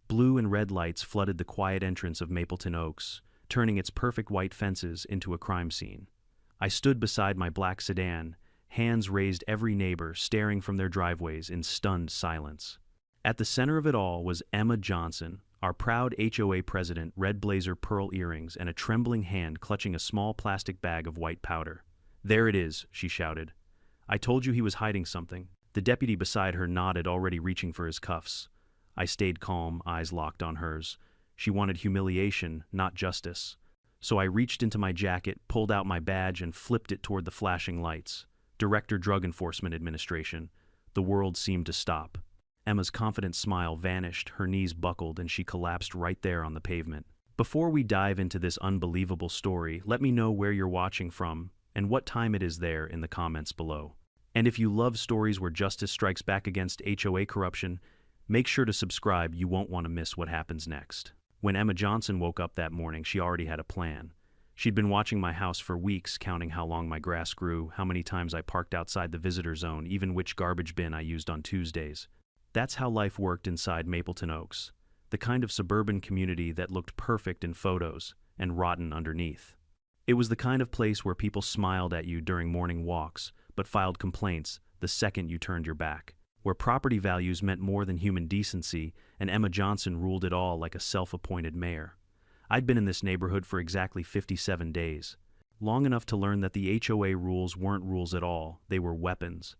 Blue and red lights flooded the quiet entrance of Mapleton Oaks, turning its perfect white fences into a crime scene. I stood beside my black sedan, hands raised every neighbor staring from their driveways in stunned silence. At the center of it all was Emma Johnson, our proud HOA president, red blazer pearl earrings, and a trembling hand clutching a small plastic bag of white powder. "There it is," she shouted. "I told you he was hiding something." The deputy beside her nodded, already reaching for his cuffs. I stayed calm, eyes locked on hers. She wanted humiliation, not justice. So I reached into my jacket, pulled out my badge, and flipped it toward the flashing lights. Director, Drug Enforcement Administration. The world seemed to stop. Emma's confident smile vanished, her knees buckled, and she collapsed right there on the pavement. Before we dive into this unbelievable story, let me know where you're watching from and what time it is there in the comments below. And if you love stories where justice strikes back against HOA corruption, make sure to subscribe. You won't want to miss what happens next. When Emma Johnson woke up that morning, she already had a plan. She'd been watching my house for weeks, counting how long my grass grew, how many times I parked outside the visitor zone, even which garbage bin I used on Tuesdays. That's how life worked inside Mapleton Oaks, the kind of suburban community that looked perfect in photos and rotten underneath. It was the kind of place where people smiled at you during morning walks, but filed complaints the second you turned your back, where property values meant more than human decency, and Emma Johnson ruled it all like a self-appointed mayor. I'd been in this neighborhood for exactly 57 days, long enough to learn that the HOA rules weren't rules at all, they were weapons.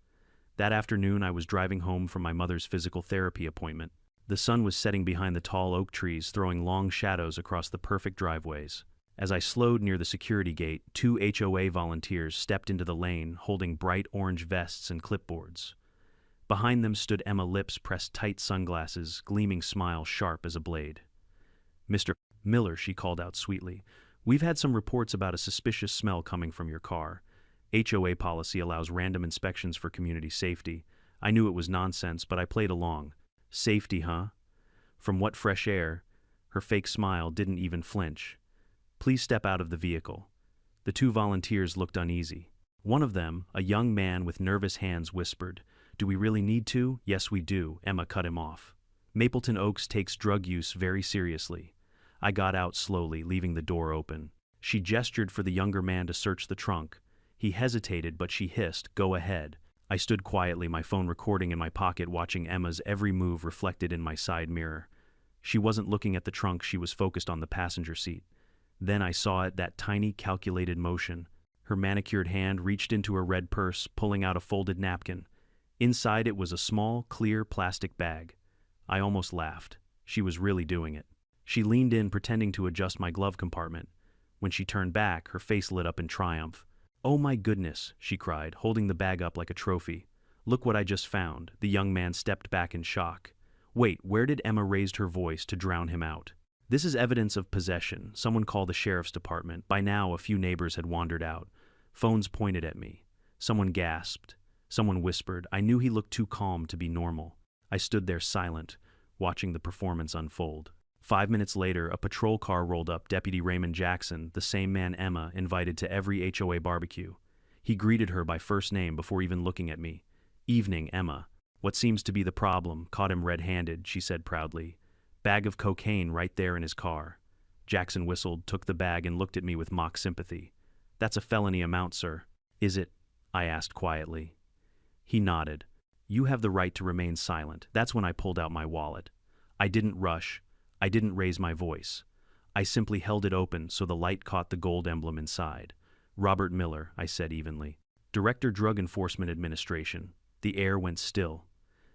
That afternoon, I was driving home from my mother's physical therapy appointment. The sun was setting behind the tall oak trees, throwing long shadows across the perfect driveways. As I slowed near the security gate, 2 HOA volunteers stepped into the lane, holding bright orange vests and clipboards. Behind them stood Emma, lips pressed tight, sunglasses, gleaming smile sharp as a blade. "Mr. Miller," she called out sweetly, "we've had some reports about a suspicious smell coming from your car. HOA policy allows random inspections for community safety. I knew it was nonsense, but I played along. Safety, huh? From what fresh air?" Her fake smile didn't even flinch. "Please step out of the vehicle." The 2 volunteers looked uneasy. One of them, a young man with nervous hands, whispered, "Do we really need to?" "Yes, we do," Emma cut him off. "Mapleton Oaks takes drug use very seriously." I got out slowly, leaving the door open. She gestured for the younger man to search the trunk. He hesitated, but she hissed, "Go ahead." I stood quietly, my phone recording in my pocket, watching Emma's every move reflected in my side mirror. She wasn't looking at the trunk, she was focused on the passenger seat. Then I saw it, that tiny, calculated motion. Her manicured hand reached into her red purse, pulling out a folded napkin. Inside it was a small, clear plastic bag. I almost laughed. She was really doing it. She leaned in, pretending to adjust my glove compartment. When she turned back, her face lit up in triumph. "Oh my goodness," she cried, holding the bag up like a trophy. "Look what I just found." The young man stepped back in shock. "Wait, where did—" Emma raised her voice to drown him out. "This is evidence of possession. Someone call the sheriff's department." By now, a few neighbors had wandered out. Phones pointed at me. Someone gasped. Someone whispered. I knew he looked too calm to be normal. I stood there silent, watching the performance unfold. 5 minutes later, a patrol car rolled up. Deputy Raymond Jackson, the same man Emma invited to every HOA barbecue. He greeted her by first name before even looking at me. "Evening, Emma." "What seems to be the problem?" "Caught him red-handed," she said proudly. "Bag of cocaine right there in his car." Jackson whistled, took the bag, and looked at me with mock sympathy. "That's a felony amount, sir." "Is it?" I asked quietly. He nodded. "You have the right to remain silent." That's when I pulled out my wallet. I didn't rush. I didn't raise my voice. I simply held it open so the light caught the gold emblem inside. "Robert Miller," I said evenly. "Director, Drug Enforcement Administration." The air went still.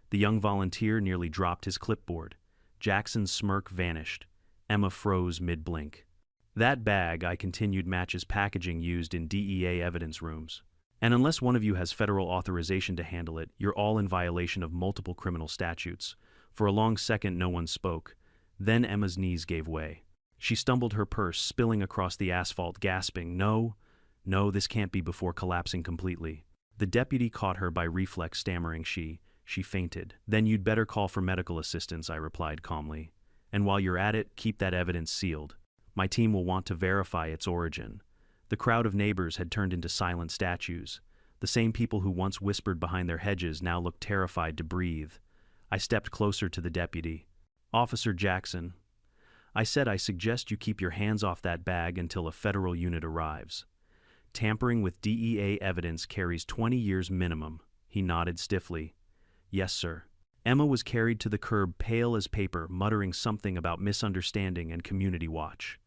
The young volunteer nearly dropped his clipboard. Jackson's smirk vanished. Emma froze mid-blink. "That bag," I continued, "matches packaging used in DEA evidence rooms. And unless one of you has federal authorization to handle it, you're all in violation of multiple criminal statutes." For a long second, no one spoke. Then Emma's knees gave way. She stumbled, her purse spilling across the asphalt, gasping, "No, no, this can't be," before collapsing completely. The deputy caught her by reflex, stammering she fainted. "Then you'd better call for medical assistance," I replied calmly. "And while you're at it, keep that evidence sealed. My team will want to verify its origin." The crowd of neighbors had turned into silent statues. The same people who once whispered behind their hedges now looked terrified to breathe. I stepped closer to the deputy. Officer Jackson, I said I suggest you keep your hands off that bag until a federal unit arrives. Tampering with DEA evidence carries 20 years minimum. He nodded stiffly. Yes, sir. Emma was carried to the curb pale as paper, muttering something about misunderstanding and community watch.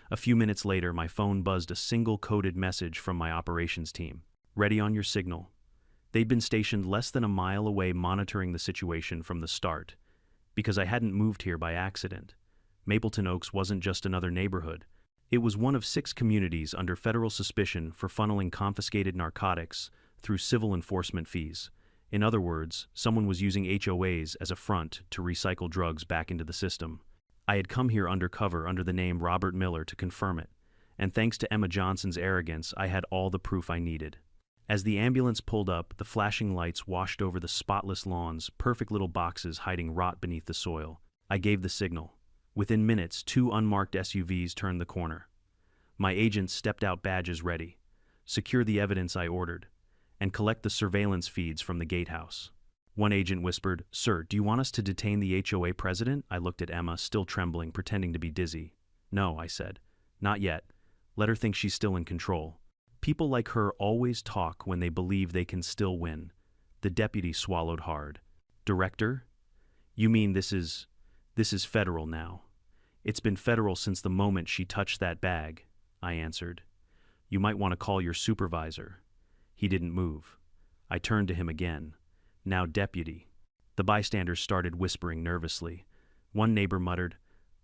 A few minutes later, my phone buzzed a single coded message from my operations team. Ready on your signal. They'd been stationed less than a mile away monitoring the situation from the start. Because I hadn't moved here by accident. Mapleton Oaks wasn't just another neighborhood. It was one of 6 communities under federal suspicion for funneling confiscated narcotics through civil enforcement fees. In other words, someone was using HOAs as a front to recycle drugs back into the system. I had come here undercover under the name Robert Miller to confirm it, and thanks to Emma Johnson's arrogance, I had all the proof I needed. As the ambulance pulled up, the flashing lights washed over the spotless lawns, perfect little boxes hiding rot beneath the soil. I gave the signal. Within minutes, 2 unmarked SUVs turned the corner. My agents stepped out, badges ready. Secure the evidence I ordered, and collect the surveillance feeds from the gatehouse. One agent whispered, Sir, do you want us to detain the HOA president? I looked at Emma, still trembling, pretending to be dizzy. No, I said. Not yet. Let her think she's still in control. People like her always talk when they believe they can still win. The deputy swallowed hard. Director? You mean this is federal now? It's been federal since the moment she touched that bag, I answered. You might want to call your supervisor. He didn't move. I turned to him again. Now deputy. The bystanders started whispering nervously. One neighbor muttered,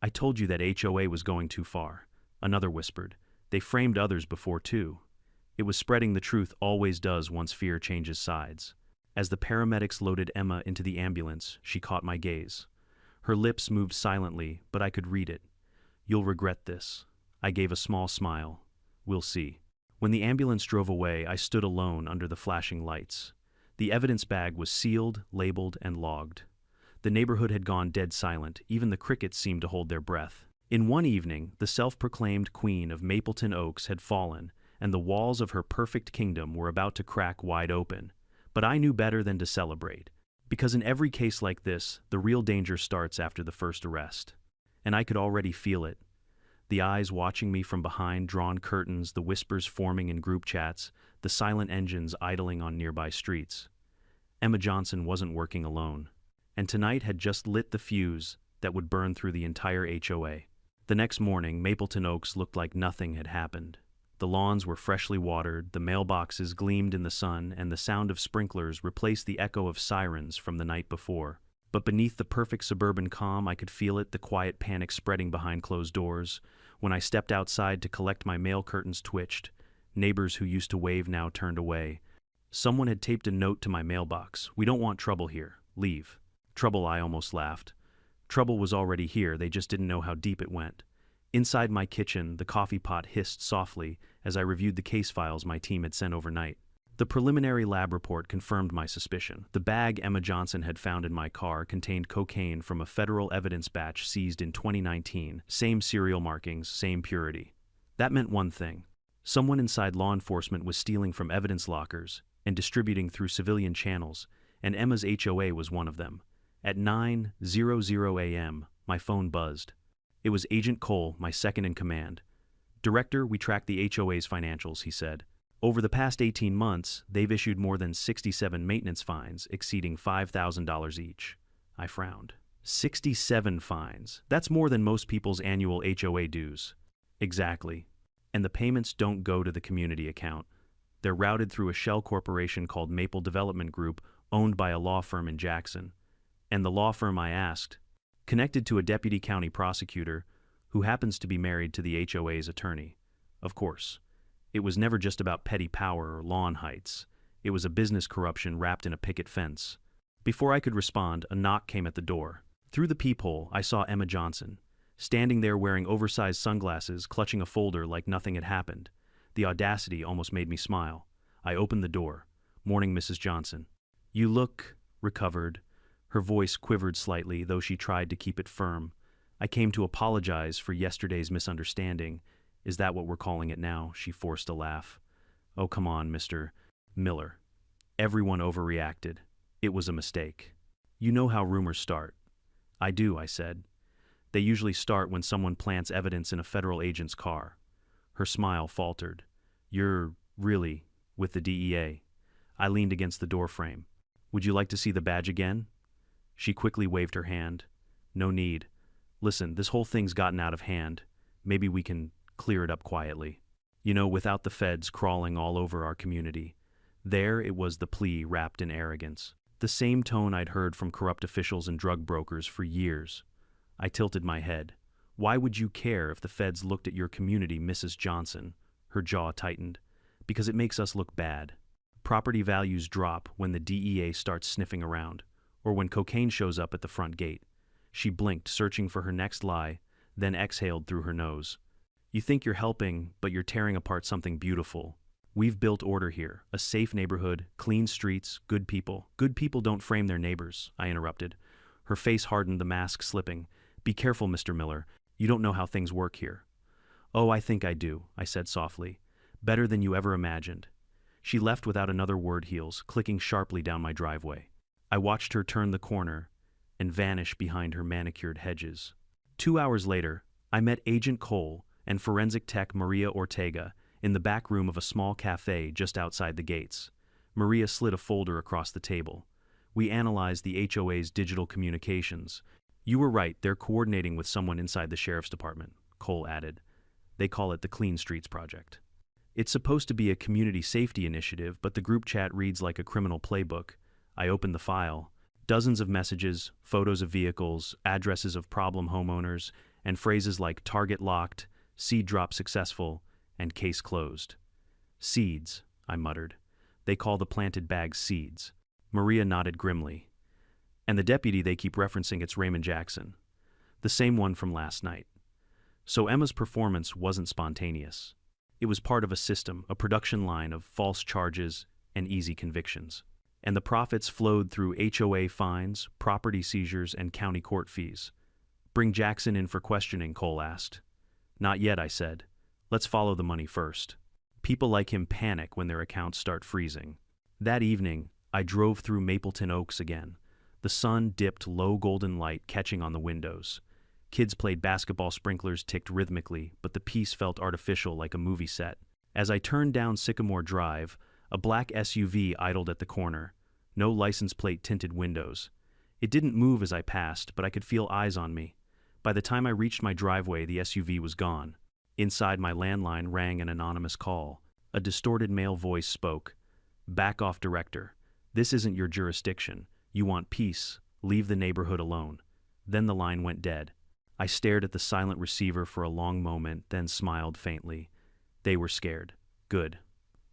I told you that HOA was going too far. Another whispered, they framed others before too. It was spreading the truth always does once fear changes sides. As the paramedics loaded Emma into the ambulance, she caught my gaze. Her lips moved silently, but I could read it. You'll regret this. I gave a small smile. We'll see. When the ambulance drove away, I stood alone under the flashing lights. The evidence bag was sealed, labeled, and logged. The neighborhood had gone dead silent. Even the crickets seemed to hold their breath. In one evening, the self-proclaimed queen of Mapleton Oaks had fallen, and the walls of her perfect kingdom were about to crack wide open. But I knew better than to celebrate. Because in every case like this, the real danger starts after the first arrest. And I could already feel it. The eyes watching me from behind drawn curtains, the whispers forming in group chats, the silent engines idling on nearby streets. Emma Johnson wasn't working alone. And tonight had just lit the fuse that would burn through the entire HOA. The next morning, Mapleton Oaks looked like nothing had happened. The lawns were freshly watered, the mailboxes gleamed in the sun, and the sound of sprinklers replaced the echo of sirens from the night before. But beneath the perfect suburban calm, I could feel it, the quiet panic spreading behind closed doors. When I stepped outside to collect my mail, curtains twitched. Neighbors who used to wave now turned away. Someone had taped a note to my mailbox. We don't want trouble here. Leave. Trouble, I almost laughed. Trouble was already here, they just didn't know how deep it went. Inside my kitchen, the coffee pot hissed softly as I reviewed the case files my team had sent overnight. The preliminary lab report confirmed my suspicion. The bag Emma Johnson had found in my car contained cocaine from a federal evidence batch seized in 2019. Same serial markings, same purity. That meant one thing. Someone inside law enforcement was stealing from evidence lockers and distributing through civilian channels, and Emma's HOA was one of them. At 9:00 a.m., my phone buzzed. It was Agent Cole, my second in command. Director, we tracked the HOA's financials, he said. Over the past 18 months, they've issued more than 67 maintenance fines, exceeding $5,000 each. I frowned. 67 fines. That's more than most people's annual HOA dues. Exactly. And the payments don't go to the community account. They're routed through a shell corporation called Maple Development Group, owned by a law firm in Jackson. And the law firm, I asked, connected to a deputy county prosecutor who happens to be married to the HOA's attorney. Of course. It was never just about petty power or lawn heights. It was a business corruption wrapped in a picket fence. Before I could respond, a knock came at the door. Through the peephole, I saw Emma Johnson, standing there wearing oversized sunglasses, clutching a folder like nothing had happened. The audacity almost made me smile. I opened the door. Morning, Mrs. Johnson. You look recovered. Her voice quivered slightly, though she tried to keep it firm. I came to apologize for yesterday's misunderstanding. Is that what we're calling it now? She forced a laugh. Oh, come on, Mr. Miller. Everyone overreacted. It was a mistake. You know how rumors start. I do, I said. They usually start when someone plants evidence in a federal agent's car. Her smile faltered. You're really with the DEA. I leaned against the doorframe. Would you like to see the badge again? She quickly waved her hand. No need. Listen, this whole thing's gotten out of hand. Maybe we can clear it up quietly. You know, without the feds crawling all over our community. There it was, the plea wrapped in arrogance. The same tone I'd heard from corrupt officials and drug brokers for years. I tilted my head. Why would you care if the feds looked at your community, Mrs. Johnson? Her jaw tightened. Because it makes us look bad. Property values drop when the DEA starts sniffing around, or when cocaine shows up at the front gate. She blinked, searching for her next lie, then exhaled through her nose. You think you're helping, but you're tearing apart something beautiful. We've built order here, a safe neighborhood, clean streets, good people. Good people don't frame their neighbors, I interrupted. Her face hardened, the mask slipping. Be careful, Mr. Miller. You don't know how things work here. Oh, I think I do, I said softly. Better than you ever imagined. She left without another word, heels clicking sharply down my driveway. I watched her turn the corner and vanish behind her manicured hedges. 2 hours later, I met Agent Cole and forensic tech Maria Ortega in the back room of a small cafe just outside the gates. Maria slid a folder across the table. We analyzed the HOA's digital communications. You were right, they're coordinating with someone inside the sheriff's department, Cole added. They call it the Clean Streets Project. It's supposed to be a community safety initiative, but the group chat reads like a criminal playbook. I opened the file. Dozens of messages, photos of vehicles, addresses of problem homeowners, and phrases like target locked, seed drop successful, and case closed. Seeds, I muttered. They call the planted bags seeds. Maria nodded grimly. And the deputy they keep referencing, it's Raymond Jackson. The same one from last night. So Emma's performance wasn't spontaneous. It was part of a system, a production line of false charges and easy convictions. And the profits flowed through HOA fines, property seizures, and county court fees. Bring Jackson in for questioning, Cole asked. Not yet, I said. Let's follow the money first. People like him panic when their accounts start freezing. That evening, I drove through Mapleton Oaks again. The sun dipped low golden light catching on the windows. Kids played basketball, sprinklers ticked rhythmically, but the peace felt artificial, like a movie set. As I turned down Sycamore Drive, a black SUV idled at the corner. No license plate tinted windows. It didn't move as I passed, but I could feel eyes on me. By the time I reached my driveway, the SUV was gone. Inside, my landline rang an anonymous call. A distorted male voice spoke. Back off, Director. This isn't your jurisdiction. You want peace. Leave the neighborhood alone. Then the line went dead. I stared at the silent receiver for a long moment, then smiled faintly. They were scared. Good.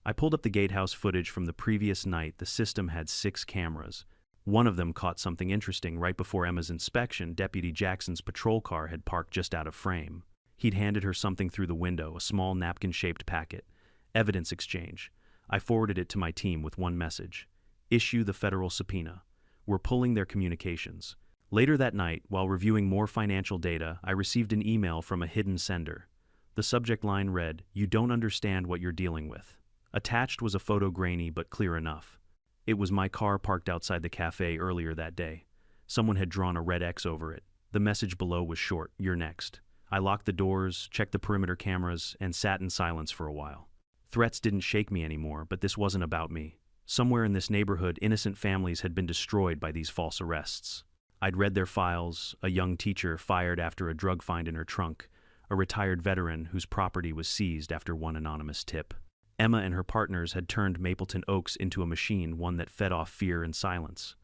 I pulled up the gatehouse footage from the previous night. The system had 6 cameras. One of them caught something interesting. Right before Emma's inspection, Deputy Jackson's patrol car had parked just out of frame. He'd handed her something through the window, a small napkin-shaped packet. Evidence exchange. I forwarded it to my team with one message. Issue the federal subpoena. We're pulling their communications. Later that night, while reviewing more financial data, I received an email from a hidden sender. The subject line read, "You don't understand what you're dealing with." Attached was a photo, grainy but clear enough. It was my car parked outside the cafe earlier that day. Someone had drawn a red X over it. The message below was short, "You're next." I locked the doors, checked the perimeter cameras, and sat in silence for a while. Threats didn't shake me anymore, but this wasn't about me. Somewhere in this neighborhood, innocent families had been destroyed by these false arrests. I'd read their files, a young teacher fired after a drug find in her trunk, a retired veteran whose property was seized after one anonymous tip. Emma and her partners had turned Mapleton Oaks into a machine, one that fed off fear and silence.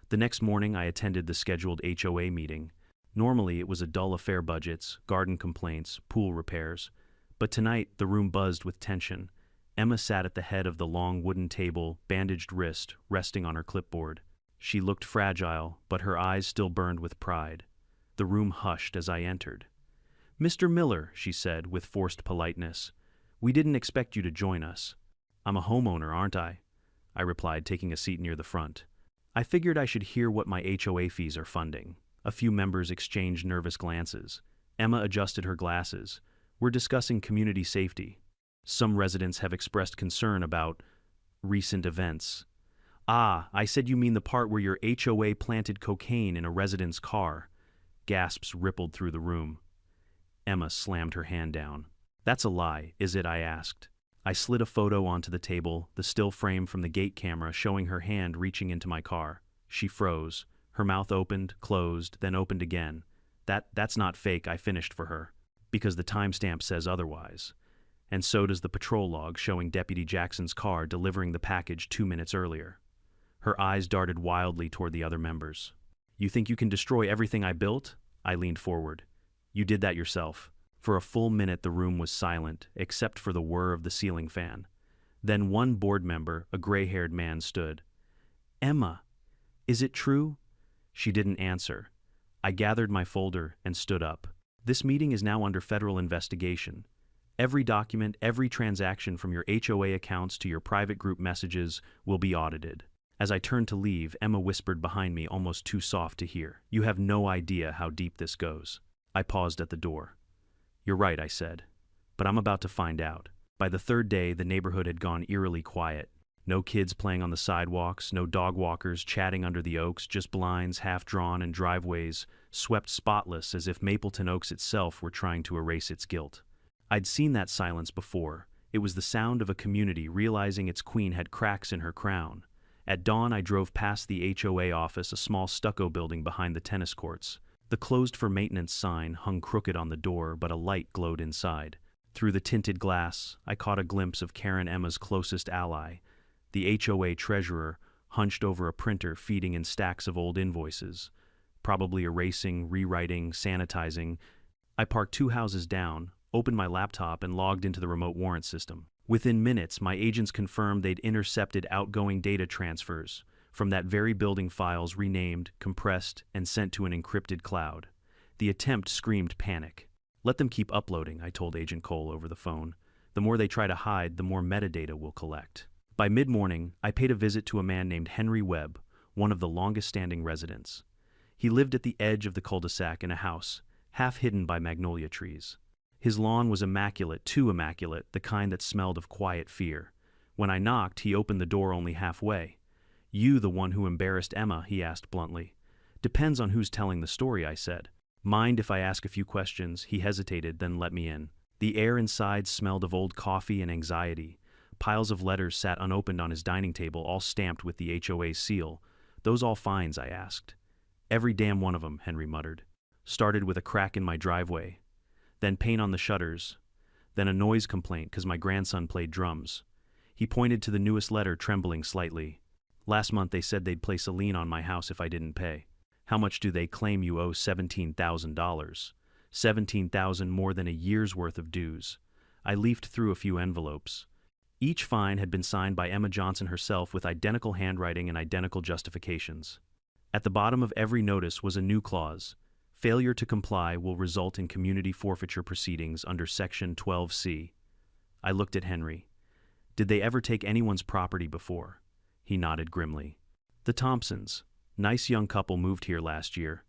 The next morning, I attended the scheduled HOA meeting. Normally, it was a dull affair: budgets, garden complaints, pool repairs. But tonight, the room buzzed with tension. Emma sat at the head of the long wooden table, bandaged wrist resting on her clipboard. She looked fragile, but her eyes still burned with pride. The room hushed as I entered. "Mr. Miller," she said with forced politeness, "we didn't expect you to join us." "I'm a homeowner, aren't I?" I replied, taking a seat near the front. I figured I should hear what my HOA fees are funding. A few members exchanged nervous glances. Emma adjusted her glasses. "We're discussing community safety. Some residents have expressed concern about recent events." "Ah, I said you mean the part where your HOA planted cocaine in a resident's car." Gasps rippled through the room. Emma slammed her hand down. "That's a lie, is it?" I asked. I slid a photo onto the table, the still frame from the gate camera showing her hand reaching into my car. She froze. Her mouth opened, closed, then opened again. That's not fake, I finished for her. Because the timestamp says otherwise. And so does the patrol log showing Deputy Jackson's car delivering the package 2 minutes earlier. Her eyes darted wildly toward the other members. "You think you can destroy everything I built?" I leaned forward. "You did that yourself." For a full minute the room was silent, except for the whir of the ceiling fan. Then one board member, a gray-haired man, stood. "Emma, is it true?" She didn't answer. I gathered my folder and stood up. "This meeting is now under federal investigation. Every document, every transaction from your HOA accounts to your private group messages will be audited." As I turned to leave, Emma whispered behind me, almost too soft to hear, "You have no idea how deep this goes." I paused at the door. "You're right," I said, "but I'm about to find out." By the third day, the neighborhood had gone eerily quiet. No kids playing on the sidewalks, no dog walkers chatting under the oaks, just blinds half-drawn and driveways swept spotless as if Mapleton Oaks itself were trying to erase its guilt. I'd seen that silence before. It was the sound of a community realizing its queen had cracks in her crown. At dawn, I drove past the HOA office, a small stucco building behind the tennis courts. The closed-for-maintenance sign hung crooked on the door, but a light glowed inside. Through the tinted glass, I caught a glimpse of Karen, Emma's closest ally, the HOA treasurer, hunched over a printer feeding in stacks of old invoices, probably erasing, rewriting, sanitizing. I parked 2 houses down, opened my laptop, and logged into the remote warrant system. Within minutes, my agents confirmed they'd intercepted outgoing data transfers from that very building, files renamed, compressed, and sent to an encrypted cloud. The attempt screamed panic. "Let them keep uploading," I told Agent Cole over the phone. "The more they try to hide, the more metadata we'll collect." By mid-morning, I paid a visit to a man named Henry Webb, one of the longest-standing residents. He lived at the edge of the cul-de-sac in a house, half hidden by magnolia trees. His lawn was immaculate, too immaculate, the kind that smelled of quiet fear. When I knocked, he opened the door only halfway. "You the one who embarrassed Emma?" he asked bluntly. "Depends on who's telling the story," I said. "Mind if I ask a few questions?" He hesitated, then let me in. The air inside smelled of old coffee and anxiety. Piles of letters sat unopened on his dining table, all stamped with the HOA seal. "Those all fines?" I asked. "Every damn one of them," Henry muttered. "Started with a crack in my driveway. Then paint on the shutters. Then a noise complaint because my grandson played drums." He pointed to the newest letter, trembling slightly. "Last month they said they'd place a lien on my house if I didn't pay. How much do they claim you owe? $17,000. $17,000 more than a year's worth of dues." I leafed through a few envelopes. Each fine had been signed by Emma Johnson herself with identical handwriting and identical justifications. At the bottom of every notice was a new clause. "Failure to comply will result in community forfeiture proceedings under Section 12C. I looked at Henry. "Did they ever take anyone's property before?" He nodded grimly. "The Thompsons. Nice young couple moved here last year.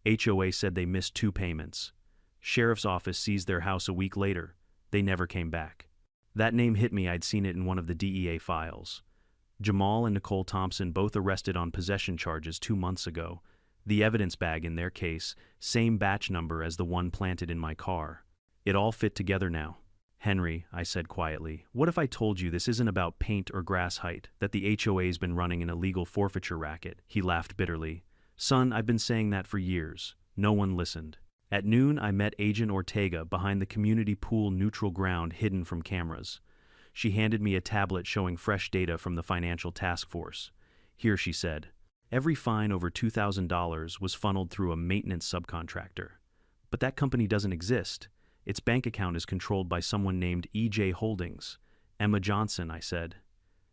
HOA said they missed 2 payments. Sheriff's office seized their house a week later. They never came back." That name hit me. I'd seen it in one of the DEA files. Jamal and Nicole Thompson, both arrested on possession charges 2 months ago. The evidence bag in their case, same batch number as the one planted in my car. It all fit together now. "Henry," I said quietly, "what if I told you this isn't about paint or grass height, that the HOA's been running an illegal forfeiture racket?" He laughed bitterly. "Son, I've been saying that for years. No one listened." At noon, I met Agent Ortega behind the community pool neutral ground hidden from cameras. She handed me a tablet showing fresh data from the financial task force. "Here," she said. "Every fine over $2,000 was funneled through a maintenance subcontractor. But that company doesn't exist. Its bank account is controlled by someone named E.J. Holdings." "Emma Johnson," I said.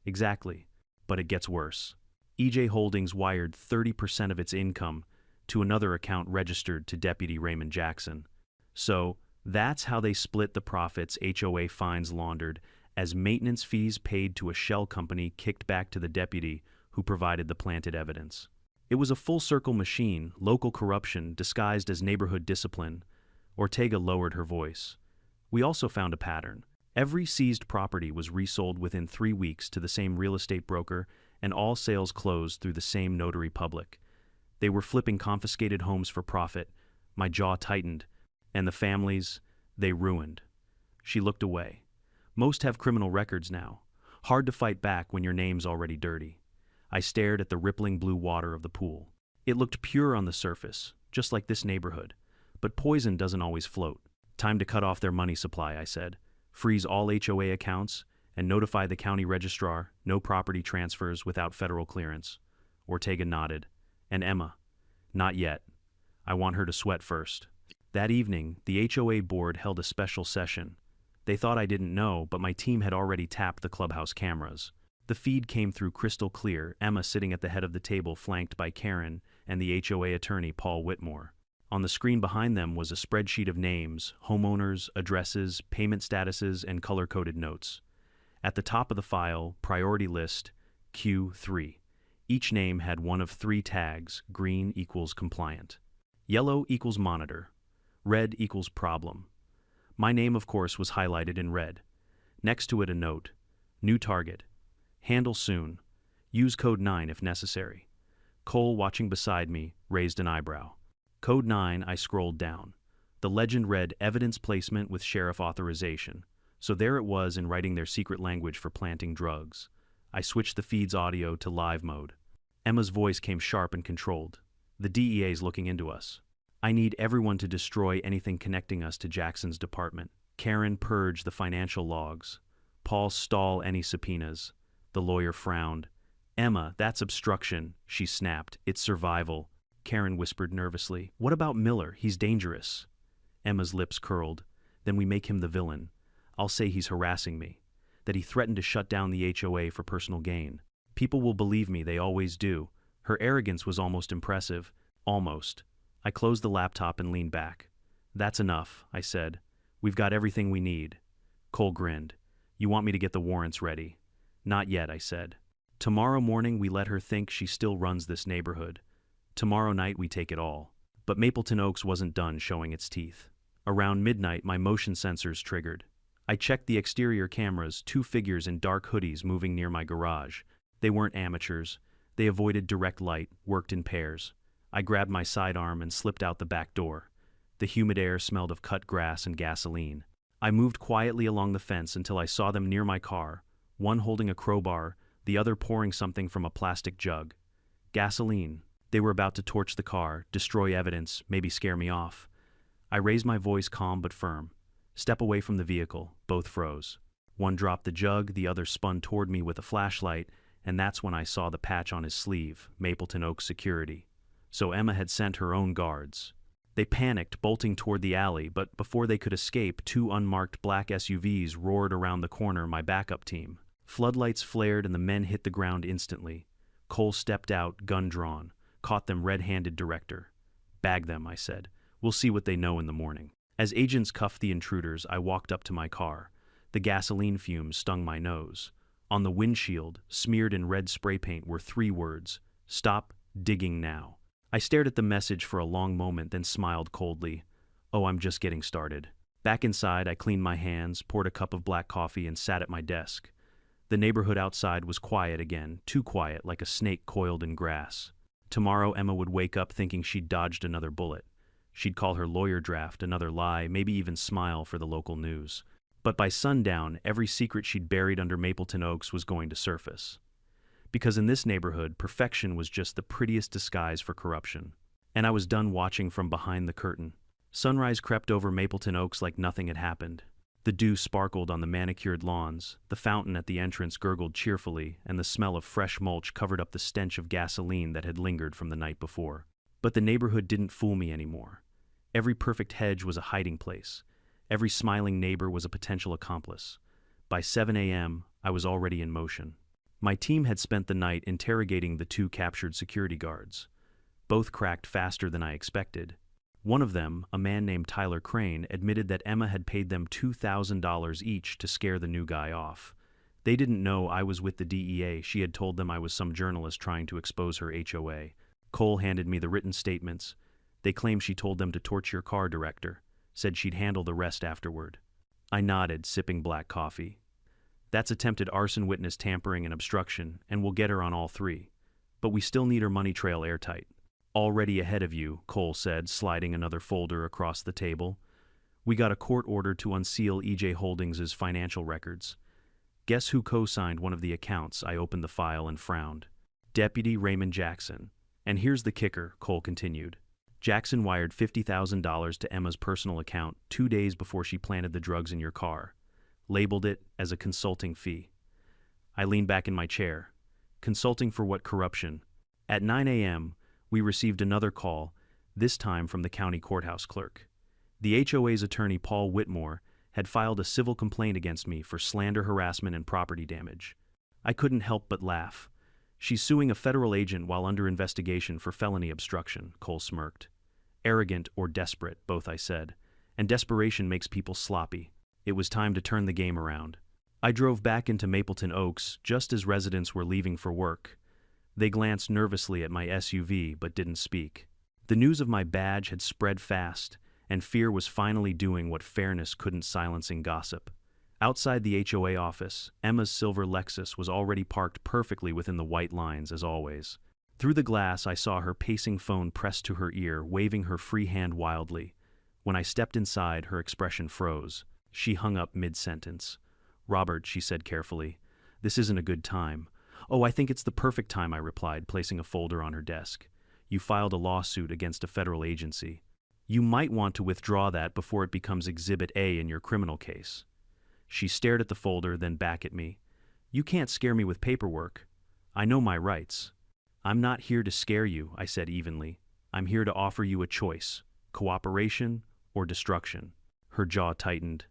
"Exactly. But it gets worse. E.J. Holdings wired 30% of its income to another account registered to Deputy Raymond Jackson. So, that's how they split the profits HOA fines laundered as maintenance fees paid to a shell company kicked back to the deputy who provided the planted evidence. It was a full-circle machine, local corruption disguised as neighborhood discipline. Ortega lowered her voice. "We also found a pattern. Every seized property was resold within 3 weeks to the same real estate broker, and all sales closed through the same notary public. They were flipping confiscated homes for profit, My jaw tightened. And the families, they ruined. She looked away. Most have criminal records now. Hard to fight back when your name's already dirty. I stared at the rippling blue water of the pool. It looked pure on the surface, just like this neighborhood. But poison doesn't always float. Time to cut off their money supply, I said. Freeze all HOA accounts and notify the county registrar, no property transfers without federal clearance. Ortega nodded. And Emma? Not yet. I want her to sweat first. That evening, the HOA board held a special session. They thought I didn't know, but my team had already tapped the clubhouse cameras. The feed came through crystal clear, Emma sitting at the head of the table flanked by Karen and the HOA attorney Paul Whitmore. On the screen behind them was a spreadsheet of names, homeowners, addresses, payment statuses, and color-coded notes. At the top of the file, priority list, Q3. Each name had one of 3 tags: green equals compliant, yellow equals monitor, red equals problem. My name, of course, was highlighted in red. Next to it a note: new target. Handle soon. Use code 9 if necessary. Cole, watching beside me, raised an eyebrow. Code 9, I scrolled down. The legend read evidence placement with sheriff authorization. So there it was in writing their secret language for planting drugs. I switched the feed's audio to live mode. Emma's voice came sharp and controlled. The DEA's looking into us. I need everyone to destroy anything connecting us to Jackson's department. Karen, purge the financial logs. Paul, stall any subpoenas. The lawyer frowned. Emma, that's obstruction, she snapped. It's survival. Karen whispered nervously. What about Miller? He's dangerous. Emma's lips curled. Then we make him the villain. I'll say he's harassing me. That he threatened to shut down the HOA for personal gain. People will believe me, they always do. Her arrogance was almost impressive. Almost. I closed the laptop and leaned back. That's enough, I said. We've got everything we need. Cole grinned. You want me to get the warrants ready? Not yet, I said. Tomorrow morning we let her think she still runs this neighborhood. Tomorrow night we take it all. But Mapleton Oaks wasn't done showing its teeth. Around midnight my motion sensors triggered. I checked the exterior cameras, 2 figures in dark hoodies moving near my garage. They weren't amateurs. They avoided direct light, worked in pairs. I grabbed my sidearm and slipped out the back door. The humid air smelled of cut grass and gasoline. I moved quietly along the fence until I saw them near my car, one holding a crowbar, the other pouring something from a plastic jug. Gasoline. They were about to torch the car, destroy evidence, maybe scare me off. I raised my voice calm but firm. Step away from the vehicle. Both froze. One dropped the jug, the other spun toward me with a flashlight, and that's when I saw the patch on his sleeve, Mapleton Oaks Security. So Emma had sent her own guards. They panicked, bolting toward the alley, but before they could escape, 2 unmarked black SUVs roared around the corner, my backup team. Floodlights flared and the men hit the ground instantly. Cole stepped out, gun drawn, caught them red-handed director. Bag them, I said. We'll see what they know in the morning. As agents cuffed the intruders, I walked up to my car. The gasoline fumes stung my nose. On the windshield, smeared in red spray paint, were 3 words: stop digging now. I stared at the message for a long moment, then smiled coldly. Oh, I'm just getting started. Back inside, I cleaned my hands, poured a cup of black coffee, and sat at my desk. The neighborhood outside was quiet again, too quiet, like a snake coiled in grass. Tomorrow, Emma would wake up thinking she'd dodged another bullet. She'd call her lawyer draft another lie, maybe even smile for the local news. But by sundown, every secret she'd buried under Mapleton Oaks was going to surface. Because in this neighborhood, perfection was just the prettiest disguise for corruption. And I was done watching from behind the curtain. Sunrise crept over Mapleton Oaks like nothing had happened. The dew sparkled on the manicured lawns, the fountain at the entrance gurgled cheerfully, and the smell of fresh mulch covered up the stench of gasoline that had lingered from the night before. But the neighborhood didn't fool me anymore. Every perfect hedge was a hiding place. Every smiling neighbor was a potential accomplice. By 7 a.m., I was already in motion. My team had spent the night interrogating the 2 captured security guards. Both cracked faster than I expected. One of them, a man named Tyler Crane, admitted that Emma had paid them $2,000 each to scare the new guy off. They didn't know I was with the DEA. She had told them I was some journalist trying to expose her HOA. Cole handed me the written statements. They claimed she told them to torch your car, director. Said she'd handle the rest afterward. I nodded, sipping black coffee. That's attempted arson, witness tampering, and obstruction, and we'll get her on all 3. But we still need her money trail airtight. Already ahead of you, Cole said, sliding another folder across the table. We got a court order to unseal EJ Holdings' financial records. Guess who co-signed one of the accounts? I opened the file and frowned. Deputy Raymond Jackson. And here's the kicker, Cole continued. Jackson wired $50,000 to Emma's personal account 2 days before she planted the drugs in your car. Labeled it as a consulting fee. I leaned back in my chair. Consulting for what corruption? At 9 a.m., we received another call, this time from the county courthouse clerk. The HOA's attorney, Paul Whitmore, had filed a civil complaint against me for slander, harassment, and property damage. I couldn't help but laugh. She's suing a federal agent while under investigation for felony obstruction, Cole smirked. Arrogant or desperate, both, I said. And desperation makes people sloppy. It was time to turn the game around. I drove back into Mapleton Oaks just as residents were leaving for work. They glanced nervously at my SUV but didn't speak. The news of my badge had spread fast, and fear was finally doing what fairness couldn't, silencing gossip. Outside the HOA office, Emma's silver Lexus was already parked perfectly within the white lines, as always. Through the glass, I saw her pacing phone pressed to her ear, waving her free hand wildly. When I stepped inside, her expression froze. She hung up mid-sentence. "Robert," she said carefully, "this isn't a good time." "Oh, I think it's the perfect time," I replied, placing a folder on her desk. "You filed a lawsuit against a federal agency. You might want to withdraw that before it becomes Exhibit A in your criminal case." She stared at the folder, then back at me. "You can't scare me with paperwork. I know my rights." "I'm not here to scare you," I said evenly. "I'm here to offer you a choice, cooperation or destruction." Her jaw tightened.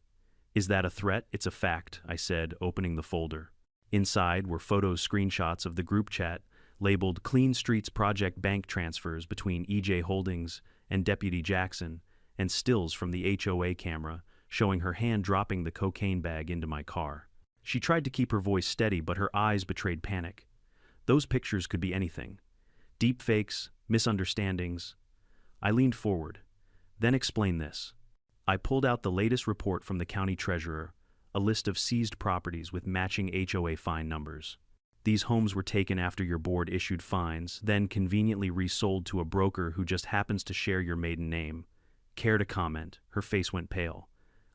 "Is that a threat?" "It's a fact," I said, opening the folder. Inside were photos, screenshots of the group chat, labeled Clean Streets Project bank transfers between EJ Holdings and Deputy Jackson, and stills from the HOA camera, showing her hand dropping the cocaine bag into my car. She tried to keep her voice steady, but her eyes betrayed panic. Those pictures could be anything. Deep fakes, misunderstandings. I leaned forward. "Then explain this." I pulled out the latest report from the county treasurer, a list of seized properties with matching HOA fine numbers. "These homes were taken after your board issued fines, then conveniently resold to a broker who just happens to share your maiden name. Care to comment?" Her face went pale.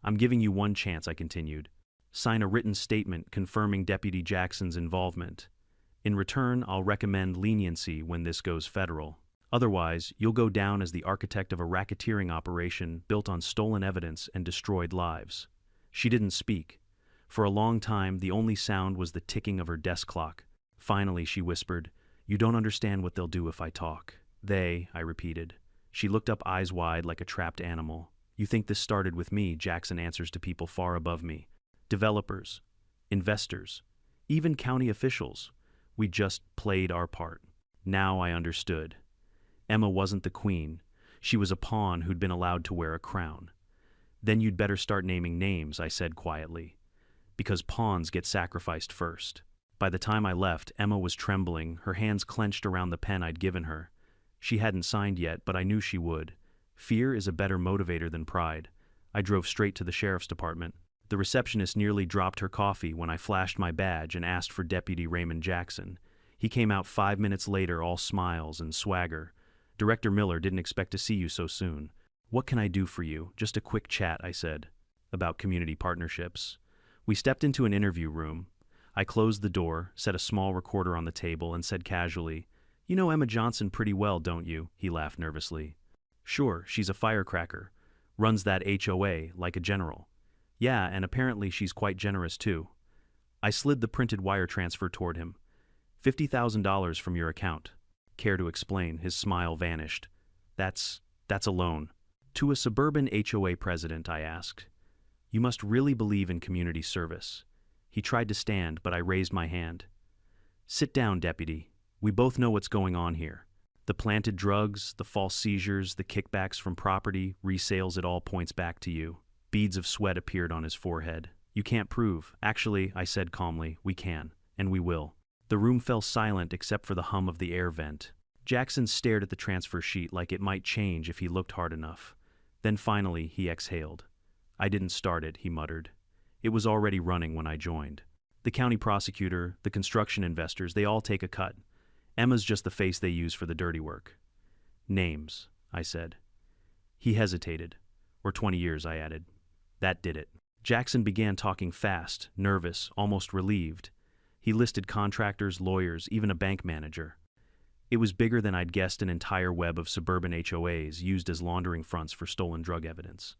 "I'm giving you one chance," I continued. "Sign a written statement confirming Deputy Jackson's involvement. In return, I'll recommend leniency when this goes federal. Otherwise, you'll go down as the architect of a racketeering operation built on stolen evidence and destroyed lives." She didn't speak. For a long time, the only sound was the ticking of her desk clock. Finally, she whispered, "You don't understand what they'll do if I talk." "They," I repeated. She looked up, eyes wide like a trapped animal. "You think this started with me?" Jackson answers to people far above me. Developers, investors, even county officials. We just played our part. Now I understood. Emma wasn't the queen. She was a pawn who'd been allowed to wear a crown. "Then you'd better start naming names," I said quietly. "Because pawns get sacrificed first." By the time I left, Emma was trembling, her hands clenched around the pen I'd given her. She hadn't signed yet, but I knew she would. Fear is a better motivator than pride. I drove straight to the sheriff's department. The receptionist nearly dropped her coffee when I flashed my badge and asked for Deputy Raymond Jackson. He came out 5 minutes later, all smiles and swagger. "Director Miller didn't expect to see you so soon." "What can I do for you?" "Just a quick chat," I said. "About community partnerships." We stepped into an interview room. I closed the door, set a small recorder on the table, and said casually, "You know Emma Johnson pretty well, don't you?" He laughed nervously. "Sure, she's a firecracker. Runs that HOA like a general." "Yeah, and apparently she's quite generous too." I slid the printed wire transfer toward him. $50,000 from your account." "Care to explain?" His smile vanished. That's a loan." "To a suburban HOA president," I asked. "You must really believe in community service." He tried to stand, but I raised my hand. "Sit down, deputy. We both know what's going on here. The planted drugs, the false seizures, the kickbacks from property, resales, it all points back to you." Beads of sweat appeared on his forehead. "You can't prove." "Actually," I said calmly, "we can, and we will." The room fell silent except for the hum of the air vent. Jackson stared at the transfer sheet like it might change if he looked hard enough. Then finally he exhaled. "I didn't start it," he muttered. "It was already running when I joined. The county prosecutor, the construction investors, they all take a cut. Emma's just the face they use for the dirty work." Names, I said. He hesitated. Or 20 years, I added. That did it. Jackson began talking fast, nervous, almost relieved. He listed contractors, lawyers, even a bank manager. It was bigger than I'd guessed, an entire web of suburban HOAs used as laundering fronts for stolen drug evidence.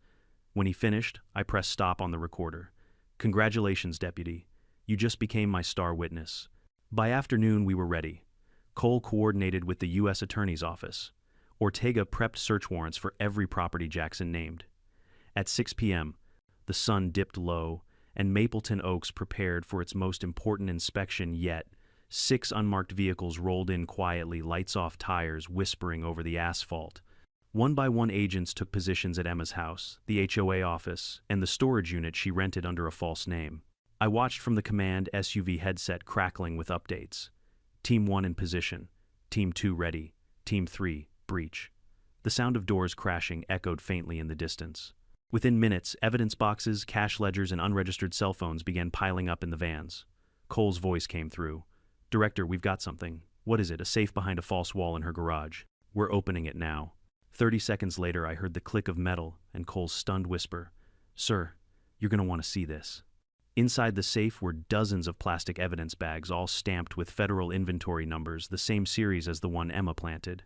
When he finished, I pressed stop on the recorder. Congratulations, Deputy. You just became my star witness. By afternoon, we were ready. Cole coordinated with the U.S. Attorney's Office. Ortega prepped search warrants for every property Jackson named. At 6 p.m., the sun dipped low, and Mapleton Oaks prepared for its most important inspection yet. 6 unmarked vehicles rolled in quietly, lights off, tires whispering over the asphalt. One by one, agents took positions at Emma's house, the HOA office, and the storage unit she rented under a false name. I watched from the command SUV headset, crackling with updates. Team 1 in position. Team 2 ready. Team 3, breach. The sound of doors crashing echoed faintly in the distance. Within minutes, evidence boxes, cash ledgers, and unregistered cell phones began piling up in the vans. Cole's voice came through. Director, we've got something. What is it? A safe behind a false wall in her garage. We're opening it now. 30 seconds later, I heard the click of metal and Cole's stunned whisper. Sir, you're going to want to see this. Inside the safe were dozens of plastic evidence bags, all stamped with federal inventory numbers, the same series as the one Emma planted.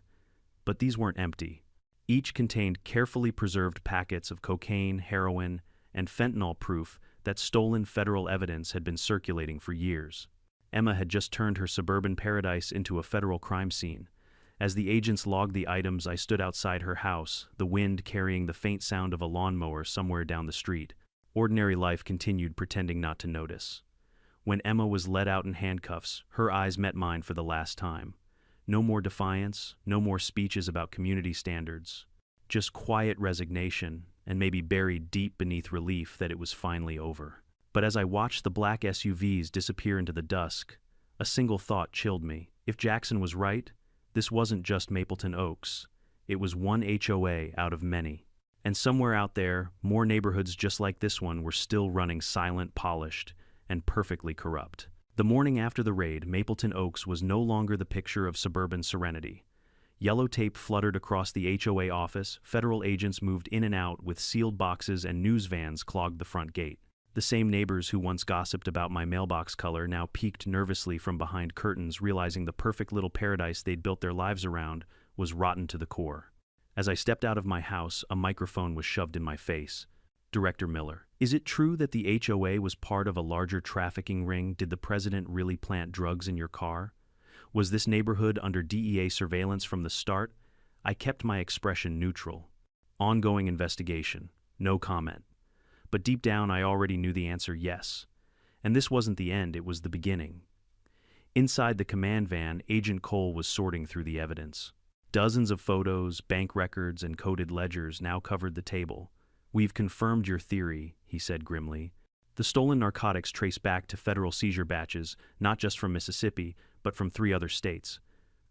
But these weren't empty. Each contained carefully preserved packets of cocaine, heroin, and fentanyl, proof that stolen federal evidence had been circulating for years. Emma had just turned her suburban paradise into a federal crime scene. As the agents logged the items, I stood outside her house, the wind carrying the faint sound of a lawnmower somewhere down the street. Ordinary life continued, pretending not to notice. When Emma was led out in handcuffs, her eyes met mine for the last time. No more defiance, no more speeches about community standards. Just quiet resignation, and maybe buried deep beneath relief that it was finally over. But as I watched the black SUVs disappear into the dusk, a single thought chilled me. If Jackson was right, this wasn't just Mapleton Oaks. It was one HOA out of many. And somewhere out there, more neighborhoods just like this one were still running silent, polished, and perfectly corrupt. The morning after the raid, Mapleton Oaks was no longer the picture of suburban serenity. Yellow tape fluttered across the HOA office, federal agents moved in and out with sealed boxes, and news vans clogged the front gate. The same neighbors who once gossiped about my mailbox color now peeked nervously from behind curtains, realizing the perfect little paradise they'd built their lives around was rotten to the core. As I stepped out of my house, a microphone was shoved in my face. Director Miller, is it true that the HOA was part of a larger trafficking ring? Did the president really plant drugs in your car? Was this neighborhood under DEA surveillance from the start? I kept my expression neutral. Ongoing investigation. No comment. But deep down, I already knew the answer: yes. And this wasn't the end, it was the beginning. Inside the command van, Agent Cole was sorting through the evidence. Dozens of photos, bank records, and coded ledgers now covered the table. We've confirmed your theory, he said grimly. The stolen narcotics trace back to federal seizure batches, not just from Mississippi, but from 3 other states.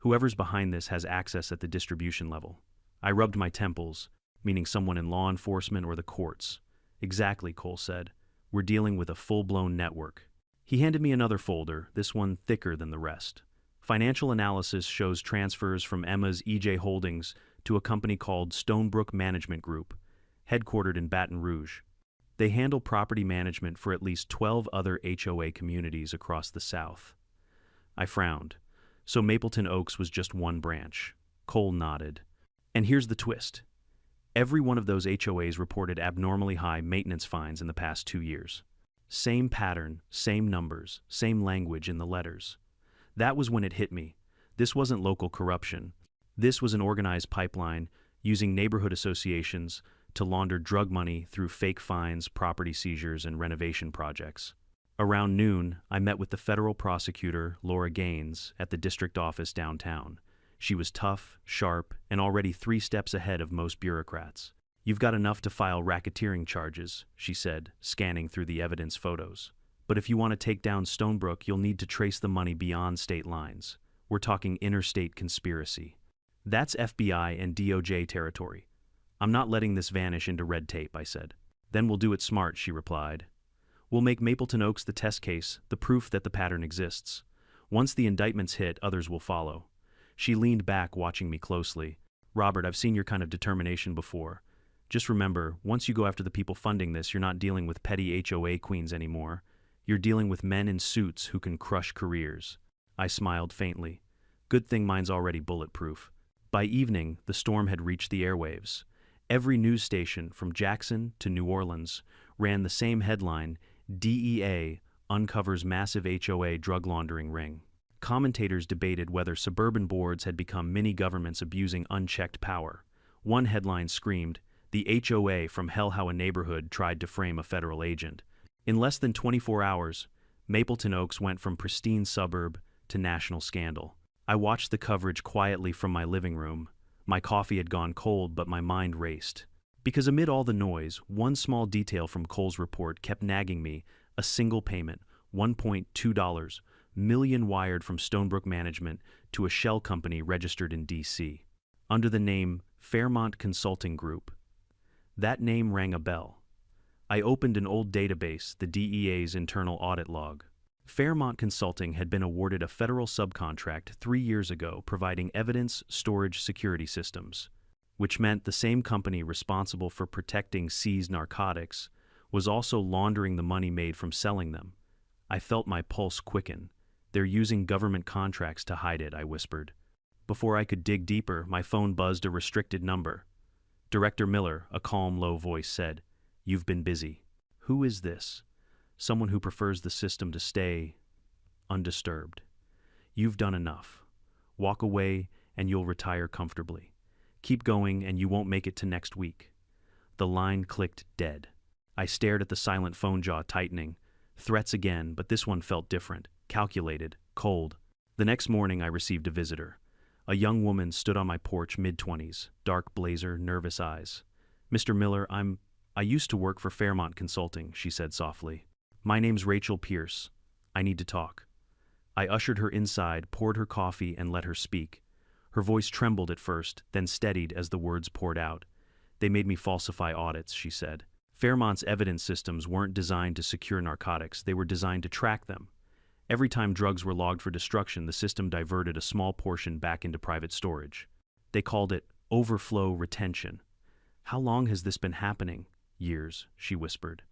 Whoever's behind this has access at the distribution level. I rubbed my temples, meaning someone in law enforcement or the courts. Exactly, Cole said. We're dealing with a full-blown network. He handed me another folder, this one thicker than the rest. Financial analysis shows transfers from Emma's EJ Holdings to a company called Stonebrook Management Group, headquartered in Baton Rouge. They handle property management for at least 12 other HOA communities across the South. I frowned. So Mapleton Oaks was just one branch. Cole nodded. And here's the twist. Every one of those HOAs reported abnormally high maintenance fines in the past 2 years. Same pattern, same numbers, same language in the letters. That was when it hit me. This wasn't local corruption. This was an organized pipeline using neighborhood associations to launder drug money through fake fines, property seizures, and renovation projects. Around noon, I met with the federal prosecutor, Laura Gaines, at the district office downtown. She was tough, sharp, and already 3 steps ahead of most bureaucrats. You've got enough to file racketeering charges, she said, scanning through the evidence photos. But if you want to take down Stonebrook, you'll need to trace the money beyond state lines. We're talking interstate conspiracy. That's FBI and DOJ territory. I'm not letting this vanish into red tape, I said. Then we'll do it smart, she replied. We'll make Mapleton Oaks the test case, the proof that the pattern exists. Once the indictments hit, others will follow. She leaned back, watching me closely. Robert, I've seen your kind of determination before. Just remember, once you go after the people funding this, you're not dealing with petty HOA queens anymore. You're dealing with men in suits who can crush careers. I smiled faintly. Good thing mine's already bulletproof. By evening, the storm had reached the airwaves. Every news station, from Jackson to New Orleans, ran the same headline: DEA uncovers massive HOA drug laundering ring. Commentators debated whether suburban boards had become mini-governments abusing unchecked power. One headline screamed, "The HOA from hell how a neighborhood tried to frame a federal agent." In less than 24 hours, Mapleton Oaks went from pristine suburb to national scandal. I watched the coverage quietly from my living room. My coffee had gone cold, but my mind raced. Because amid all the noise, one small detail from Cole's report kept nagging me: a single payment, $1.2 million wired from Stonebrook Management to a shell company registered in D.C. under the name Fairmont Consulting Group. That name rang a bell. I opened an old database, the DEA's internal audit log. Fairmont Consulting had been awarded a federal subcontract 3 years ago providing evidence storage security systems, which meant the same company responsible for protecting seized narcotics was also laundering the money made from selling them. I felt my pulse quicken. "They're using government contracts to hide it," I whispered. Before I could dig deeper, my phone buzzed a restricted number. "Director Miller," a calm, low voice said. "You've been busy." Who is this? Someone who prefers the system to stay undisturbed. "You've done enough. Walk away and you'll retire comfortably. Keep going and you won't make it to next week." The line clicked dead. I stared at the silent phone, jaw tightening. Threats again, but this one felt different, calculated, cold. The next morning I received a visitor. A young woman stood on my porch, mid-20s, dark blazer, nervous eyes. "Mr. Miller, I used to work for Fairmont Consulting," she said softly. "My name's Rachel Pierce. I need to talk." I ushered her inside, poured her coffee, and let her speak. Her voice trembled at first, then steadied as the words poured out. "They made me falsify audits," she said. "Fairmont's evidence systems weren't designed to secure narcotics, they were designed to track them. Every time drugs were logged for destruction, the system diverted a small portion back into private storage. They called it overflow retention." "How long has this been happening?" "Years," she whispered.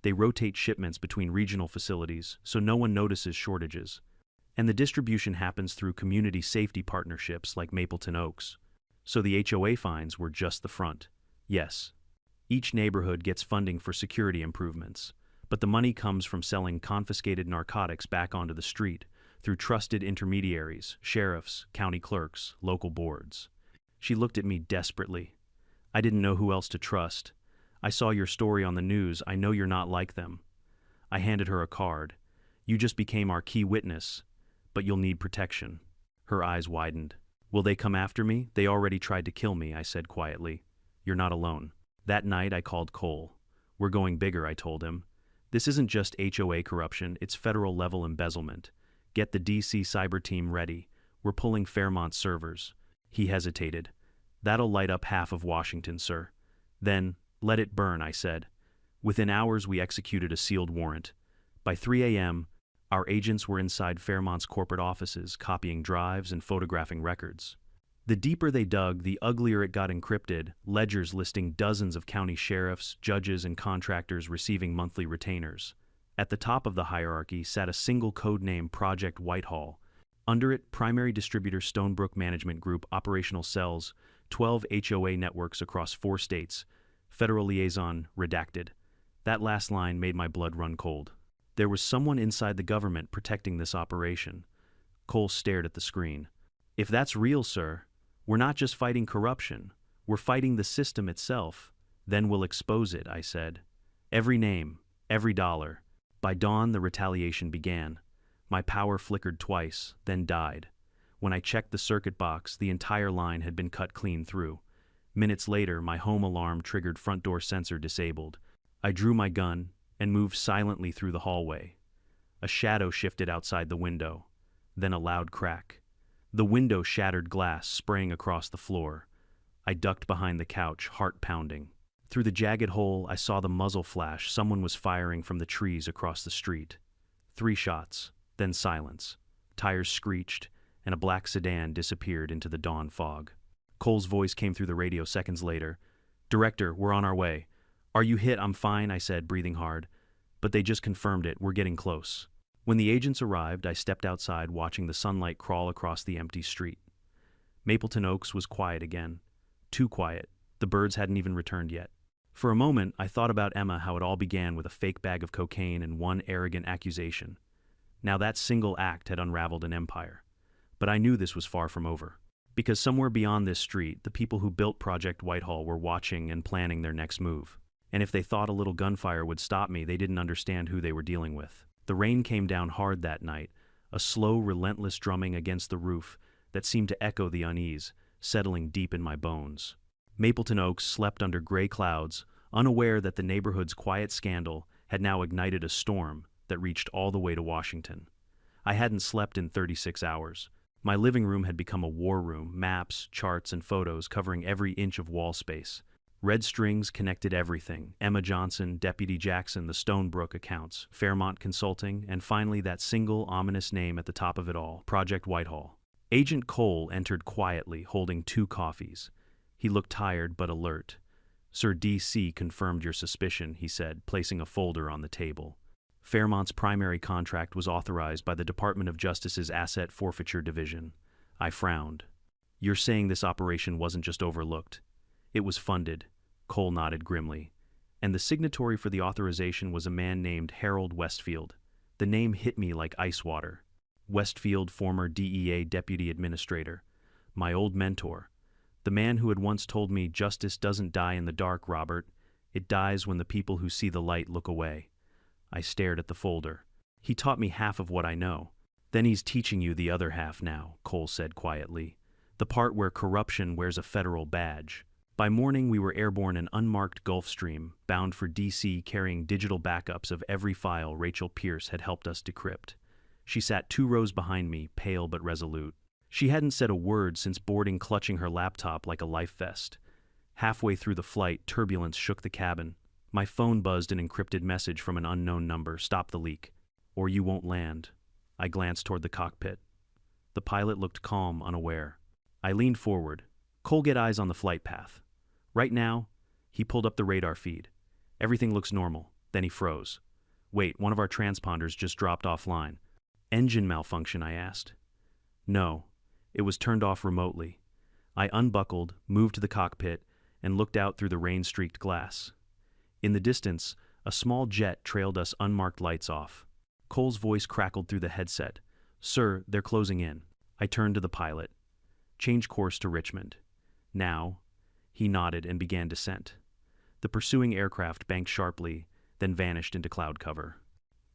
"They rotate shipments between regional facilities, so no one notices shortages. And the distribution happens through community safety partnerships like Mapleton Oaks. So the HOA fines were just the front. Yes, each neighborhood gets funding for security improvements, but the money comes from selling confiscated narcotics back onto the street through trusted intermediaries, sheriffs, county clerks, local boards." She looked at me desperately. "I didn't know who else to trust. I saw your story on the news. I know you're not like them." I handed her a card. "You just became our key witness, but you'll need protection." Her eyes widened. "Will they come after me? They already tried to kill me," I said quietly. "You're not alone." That night I called Cole. "We're going bigger," I told him. "This isn't just HOA corruption, it's federal-level embezzlement. Get the DC cyber team ready. We're pulling Fairmont servers." He hesitated. "That'll light up half of Washington, sir." "Then, let it burn," I said. Within hours we executed a sealed warrant. By 3 a.m., our agents were inside Fairmont's corporate offices, copying drives and photographing records. The deeper they dug, the uglier it got encrypted, ledgers listing dozens of county sheriffs, judges, and contractors receiving monthly retainers. At the top of the hierarchy sat a single code name, Project Whitehall. Under it, primary distributor Stonebrook Management Group, operational cells, 12 HOA networks across 4 states, federal liaison, redacted. That last line made my blood run cold. There was someone inside the government protecting this operation. Cole stared at the screen. "If that's real, sir, we're not just fighting corruption, we're fighting the system itself. Then we'll expose it," I said. "Every name, every dollar." By dawn, the retaliation began. My power flickered twice, then died. When I checked the circuit box, the entire line had been cut clean through. Minutes later, my home alarm triggered front door sensor disabled. I drew my gun and moved silently through the hallway. A shadow shifted outside the window, then a loud crack. The window shattered glass, spraying across the floor. I ducked behind the couch, heart pounding. Through the jagged hole, I saw the muzzle flash. Someone was firing from the trees across the street. 3 shots, then silence. Tires screeched, and a black sedan disappeared into the dawn fog. Cole's voice came through the radio seconds later. "Director, we're on our way." "Are you hit?" "I'm fine," I said, breathing hard. "But they just confirmed it. We're getting close." When the agents arrived, I stepped outside, watching the sunlight crawl across the empty street. Mapleton Oaks was quiet again. Too quiet. The birds hadn't even returned yet. For a moment, I thought about Emma, how it all began with a fake bag of cocaine and one arrogant accusation. Now that single act had unraveled an empire. But I knew this was far from over. Because somewhere beyond this street, the people who built Project Whitehall were watching and planning their next move. And if they thought a little gunfire would stop me, they didn't understand who they were dealing with. The rain came down hard that night, a slow, relentless drumming against the roof that seemed to echo the unease, settling deep in my bones. Mapleton Oaks slept under gray clouds, unaware that the neighborhood's quiet scandal had now ignited a storm that reached all the way to Washington. I hadn't slept in 36 hours. My living room had become a war room, maps, charts, and photos covering every inch of wall space. Red strings connected everything: Emma Johnson, Deputy Jackson, the Stonebrook accounts, Fairmont Consulting, and finally that single ominous name at the top of it all, Project Whitehall. Agent Cole entered quietly, holding 2 coffees. He looked tired but alert. "Sir D.C. confirmed your suspicion," he said, placing a folder on the table. "Fairmont's primary contract was authorized by the Department of Justice's Asset Forfeiture Division." I frowned. "You're saying this operation wasn't just overlooked? It was funded." Cole nodded grimly. "And the signatory for the authorization was a man named Harold Westfield." The name hit me like ice water. Westfield, former DEA deputy administrator. My old mentor. The man who had once told me, "Justice doesn't die in the dark, Robert. It dies when the people who see the light look away." I stared at the folder. "He taught me half of what I know." "Then he's teaching you the other half now," Cole said quietly. "The part where corruption wears a federal badge." By morning, we were airborne in unmarked Gulfstream, bound for D.C., carrying digital backups of every file Rachel Pierce had helped us decrypt. She sat 2 rows behind me, pale but resolute. She hadn't said a word since boarding, clutching her laptop like a life vest. Halfway through the flight, turbulence shook the cabin. My phone buzzed an encrypted message from an unknown number: "Stop the leak, or you won't land." I glanced toward the cockpit. The pilot looked calm, unaware. I leaned forward. "Cole, get eyes on the flight path." "Right now." He pulled up the radar feed. "Everything looks normal." Then he froze. "Wait, one of our transponders just dropped offline." "Engine malfunction?" I asked. "No. It was turned off remotely." I unbuckled, moved to the cockpit, and looked out through the rain-streaked glass. In the distance, a small jet trailed us unmarked lights off. Cole's voice crackled through the headset. "Sir, they're closing in." I turned to the pilot. "Change course to Richmond." "Now." He nodded and began descent. The pursuing aircraft banked sharply, then vanished into cloud cover.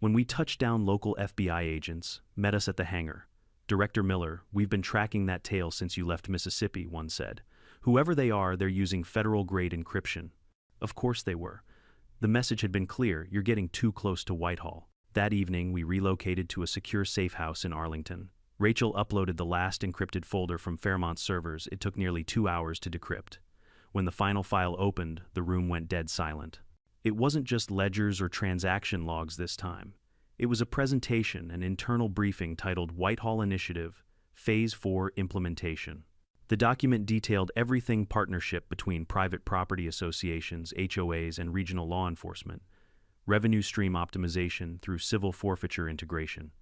When we touched down, local FBI agents met us at the hangar. "Director Miller, we've been tracking that tail since you left Mississippi," one said. "Whoever they are, they're using federal-grade encryption." Of course they were. The message had been clear: "You're getting too close to Whitehall." That evening, we relocated to a secure safe house in Arlington. Rachel uploaded the last encrypted folder from Fairmont's servers. It took nearly 2 hours to decrypt. When the final file opened, the room went dead silent. It wasn't just ledgers or transaction logs this time. It was a presentation, an internal briefing titled Whitehall Initiative, Phase 4 Implementation. The document detailed everything: partnership between private property associations, HOAs, and regional law enforcement, revenue stream optimization through civil forfeiture integration,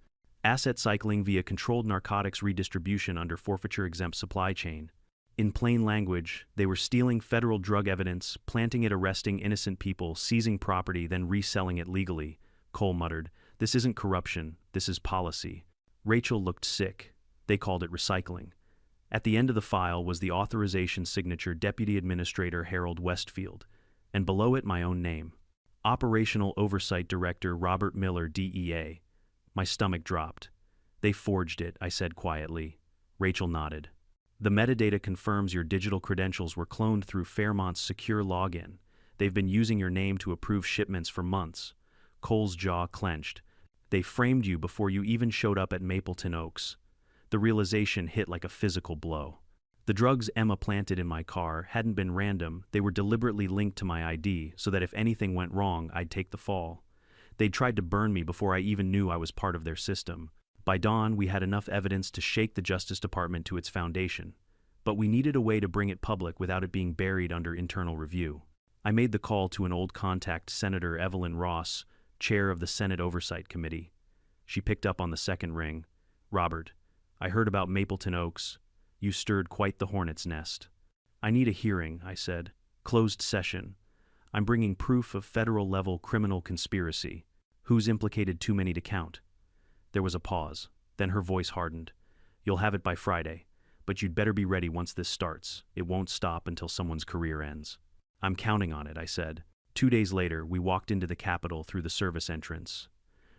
asset cycling via controlled narcotics redistribution under forfeiture-exempt supply chain. In plain language, they were stealing federal drug evidence, planting it, arresting innocent people, seizing property, then reselling it legally. Cole muttered, "This isn't corruption, this is policy." Rachel looked sick. They called it recycling. At the end of the file was the authorization signature: Deputy Administrator Harold Westfield, and below it my own name. Operational Oversight Director Robert Miller, DEA. My stomach dropped. "They forged it," I said quietly. Rachel nodded. "The metadata confirms your digital credentials were cloned through Fairmont's secure login. They've been using your name to approve shipments for months." Cole's jaw clenched. "They framed you before you even showed up at Mapleton Oaks." The realization hit like a physical blow. The drugs Emma planted in my car hadn't been random. They were deliberately linked to my ID so that if anything went wrong, I'd take the fall. They'd tried to burn me before I even knew I was part of their system. By dawn, we had enough evidence to shake the Justice Department to its foundation. but we needed a way to bring it public without it being buried under internal review. I made the call to an old contact, Senator Evelyn Ross, chair of the Senate Oversight Committee. She picked up on the second ring. "Robert, I heard about Mapleton Oaks. You stirred quite the hornet's nest." "I need a hearing," I said. "Closed session. I'm bringing proof of federal-level criminal conspiracy. Who's implicated? Too many to count." There was a pause. Then her voice hardened. "You'll have it by Friday, but you'd better be ready once this starts. It won't stop until someone's career ends." "I'm counting on it," I said. 2 days later, we walked into the Capitol through the service entrance.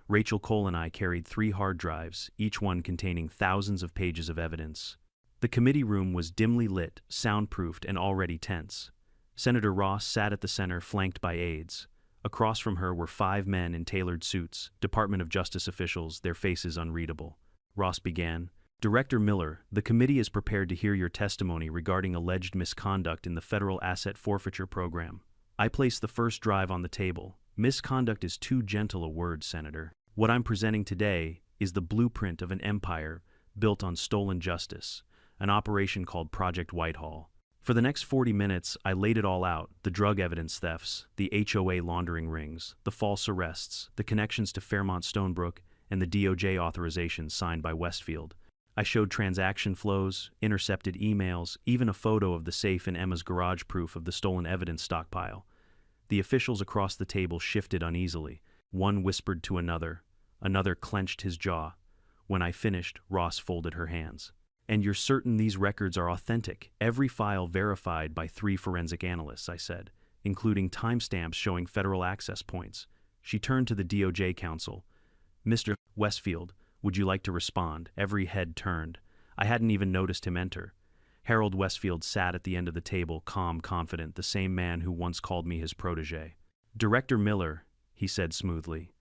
Rachel Cole and I carried 3 hard drives, each one containing thousands of pages of evidence. The committee room was dimly lit, soundproofed, and already tense. Senator Ross sat at the center, flanked by aides. Across from her were 5 men in tailored suits, Department of Justice officials, their faces unreadable. Ross began, "Director Miller, the committee is prepared to hear your testimony regarding alleged misconduct in the federal asset forfeiture program." I placed the first drive on the table. "Misconduct is too gentle a word, Senator. What I'm presenting today is the blueprint of an empire built on stolen justice, an operation called Project Whitehall." For the next 40 minutes, I laid it all out: the drug evidence thefts, the HOA laundering rings, the false arrests, the connections to Fairmont Stonebrook, and the DOJ authorizations signed by Westfield. I showed transaction flows, intercepted emails, even a photo of the safe in Emma's garage, proof of the stolen evidence stockpile. The officials across the table shifted uneasily. One whispered to another. Another clenched his jaw. When I finished, Ross folded her hands. "And you're certain these records are authentic? Every file verified by 3 forensic analysts," I said, "including timestamps showing federal access points." She turned to the DOJ counsel. "Mr. Westfield, would you like to respond?" Every head turned. I hadn't even noticed him enter. Harold Westfield sat at the end of the table, calm, confident, the same man who once called me his protege. "Director Miller," he said smoothly,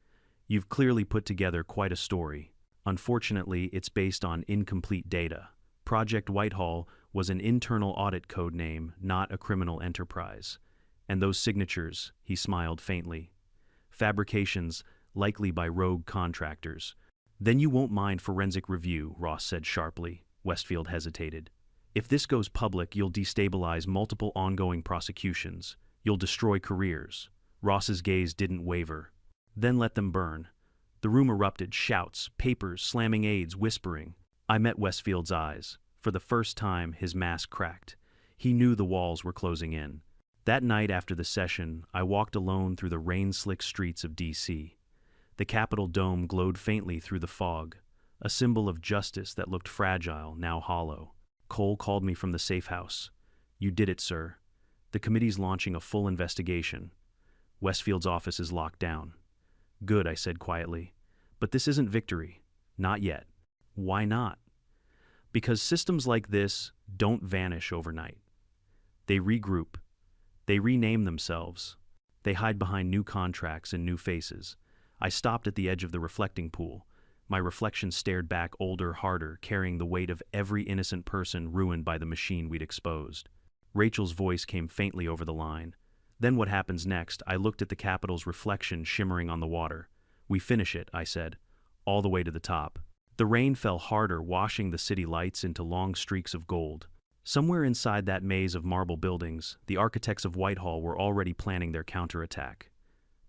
"you've clearly put together quite a story. Unfortunately, it's based on incomplete data. Project Whitehall was an internal audit code name, not a criminal enterprise. And those signatures," he smiled faintly, "fabrications, likely by rogue contractors." "Then you won't mind forensic review," Ross said sharply. Westfield hesitated. "If this goes public, you'll destabilize multiple ongoing prosecutions. You'll destroy careers." Ross's gaze didn't waver. "Then let them burn." The room erupted, shouts, papers, slamming aides, whispering. I met Westfield's eyes. For the first time, his mask cracked. He knew the walls were closing in. That night after the session, I walked alone through the rain-slick streets of D.C. The Capitol dome glowed faintly through the fog, a symbol of justice that looked fragile, now hollow. Cole called me from the safe house. "You did it, sir. The committee's launching a full investigation. Westfield's office is locked down." "Good," I said quietly. "But this isn't victory. Not yet." "Why not?" "Because systems like this don't vanish overnight. They regroup. They rename themselves. They hide behind new contracts and new faces." I stopped at the edge of the reflecting pool. My reflection stared back, older, harder, carrying the weight of every innocent person ruined by the machine we'd exposed. Rachel's voice came faintly over the line. "Then what happens next?" I looked at the Capitol's reflection shimmering on the water. "We finish it," I said, "all the way to the top." The rain fell harder, washing the city lights into long streaks of gold. Somewhere inside that maze of marble buildings, the architects of Whitehall were already planning their counterattack.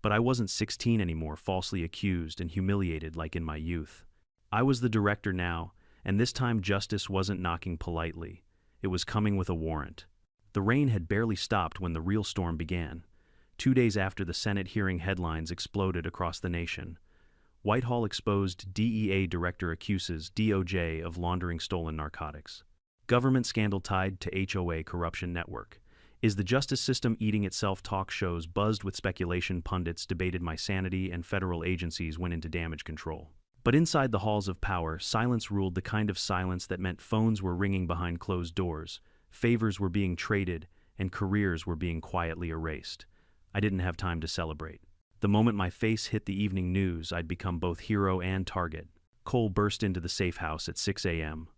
But I wasn't 16 anymore, falsely accused and humiliated like in my youth. I was the director now, and this time justice wasn't knocking politely. It was coming with a warrant. The rain had barely stopped when the real storm began. 2 days after the Senate hearing, headlines exploded across the nation. Whitehall exposed: DEA director accuses DOJ of laundering stolen narcotics. Government scandal tied to HOA corruption network. Is the justice system eating itself? Talk shows buzzed with speculation, pundits debated my sanity, and federal agencies went into damage control. But inside the halls of power, silence ruled, the kind of silence that meant phones were ringing behind closed doors, favors were being traded, and careers were being quietly erased. I didn't have time to celebrate. The moment my face hit the evening news, I'd become both hero and target. Cole burst into the safe house at 6 a.m.,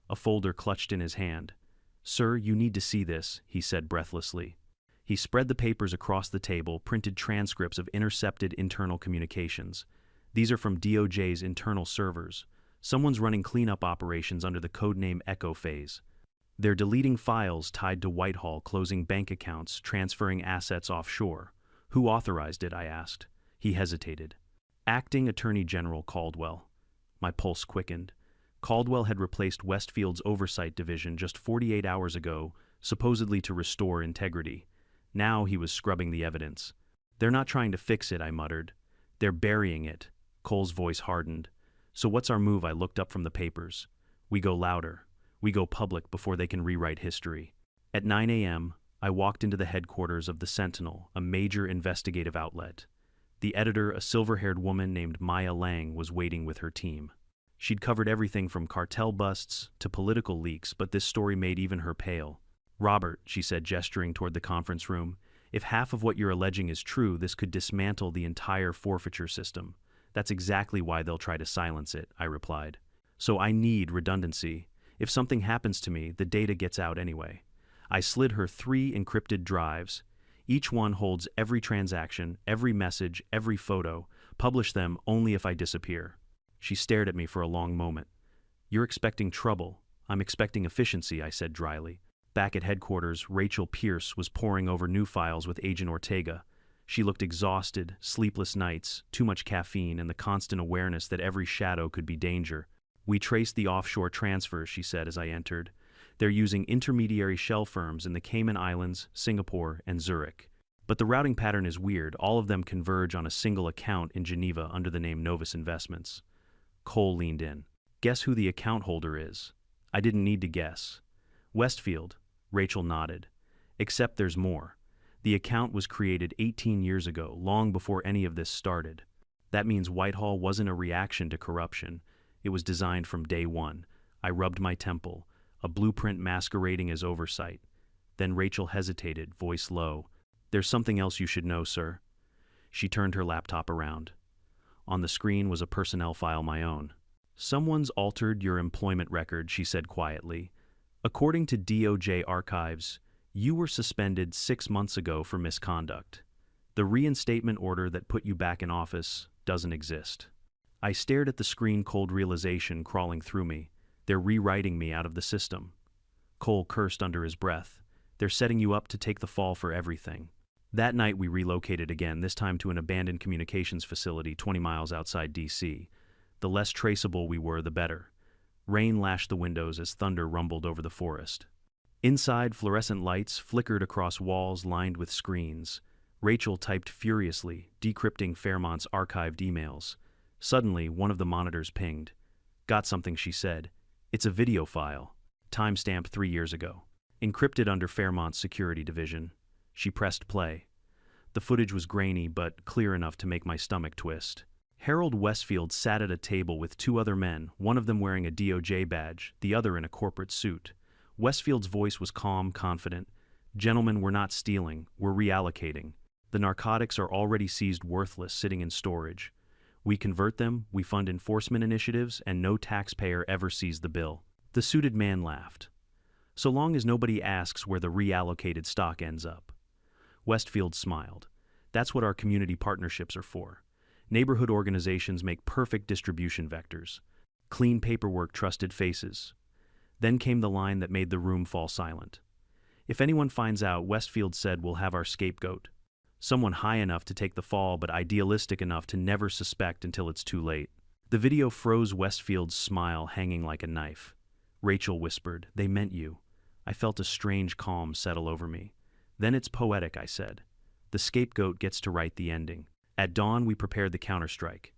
a folder clutched in his hand. "Sir, you need to see this," he said breathlessly. He spread the papers across the table, printed transcripts of intercepted internal communications. "These are from DOJ's internal servers. Someone's running cleanup operations under the codename Echo Phase." They're deleting files tied to Whitehall, closing bank accounts, transferring assets offshore. Who authorized it? I asked. He hesitated. Acting Attorney General Caldwell. My pulse quickened. Caldwell had replaced Westfield's Oversight Division just 48 hours ago, supposedly to restore integrity. Now he was scrubbing the evidence. They're not trying to fix it, I muttered. They're burying it. Cole's voice hardened. So what's our move? I looked up from the papers. We go louder. We go public before they can rewrite history. At 9 a.m., I walked into the headquarters of the Sentinel, a major investigative outlet. The editor, a silver-haired woman named Maya Lang, was waiting with her team. She'd covered everything from cartel busts to political leaks, but this story made even her pale. Robert, she said, gesturing toward the conference room, if half of what you're alleging is true, this could dismantle the entire forfeiture system. That's exactly why they'll try to silence it, I replied. So I need redundancy. If something happens to me, the data gets out anyway. I slid her 3 encrypted drives. Each one holds every transaction, every message, every photo. Publish them only if I disappear. She stared at me for a long moment. You're expecting trouble. I'm expecting efficiency, I said dryly. Back at headquarters, Rachel Pierce was poring over new files with Agent Ortega. She looked exhausted, sleepless nights, too much caffeine, and the constant awareness that every shadow could be danger. We traced the offshore transfers, she said as I entered. They're using intermediary shell firms in the Cayman Islands, Singapore, and Zurich. But the routing pattern is weird. All of them converge on a single account in Geneva under the name Novus Investments. Cole leaned in. Guess who the account holder is? I didn't need to guess. Westfield. Rachel nodded. Except there's more. The account was created 18 years ago, long before any of this started. That means Whitehall wasn't a reaction to corruption. It was designed from day one. I rubbed my temple, a blueprint masquerading as oversight. Then Rachel hesitated, voice low. There's something else you should know, sir. She turned her laptop around. On the screen was a personnel file, my own. Someone's altered your employment record, she said quietly. According to DOJ archives, you were suspended 6 months ago for misconduct. The reinstatement order that put you back in office doesn't exist. I stared at the screen, cold realization crawling through me. They're rewriting me out of the system. Cole cursed under his breath. They're setting you up to take the fall for everything. That night we relocated again, this time to an abandoned communications facility 20 miles outside D.C. The less traceable we were, the better. Rain lashed the windows as thunder rumbled over the forest. Inside, fluorescent lights flickered across walls lined with screens. Rachel typed furiously, decrypting Fairmont's archived emails. Suddenly, one of the monitors pinged. Got something, she said. It's a video file. Timestamped 3 years ago. Encrypted under Fairmont's security division. She pressed play. The footage was grainy, but clear enough to make my stomach twist. Harold Westfield sat at a table with 2 other men, one of them wearing a DOJ badge, the other in a corporate suit. Westfield's voice was calm, confident. Gentlemen, we're not stealing, we're reallocating. The narcotics are already seized, worthless, sitting in storage. We convert them, we fund enforcement initiatives, and no taxpayer ever sees the bill. The suited man laughed. So long as nobody asks where the reallocated stock ends up. Westfield smiled. That's what our community partnerships are for. Neighborhood organizations make perfect distribution vectors. Clean paperwork, trusted faces. Then came the line that made the room fall silent. If anyone finds out, Westfield said, we'll have our scapegoat. Someone high enough to take the fall, but idealistic enough to never suspect until it's too late. The video froze Westfield's smile hanging like a knife. Rachel whispered, they meant you. I felt a strange calm settle over me. Then it's poetic, I said. The scapegoat gets to write the ending. At dawn, we prepared the counterstrike.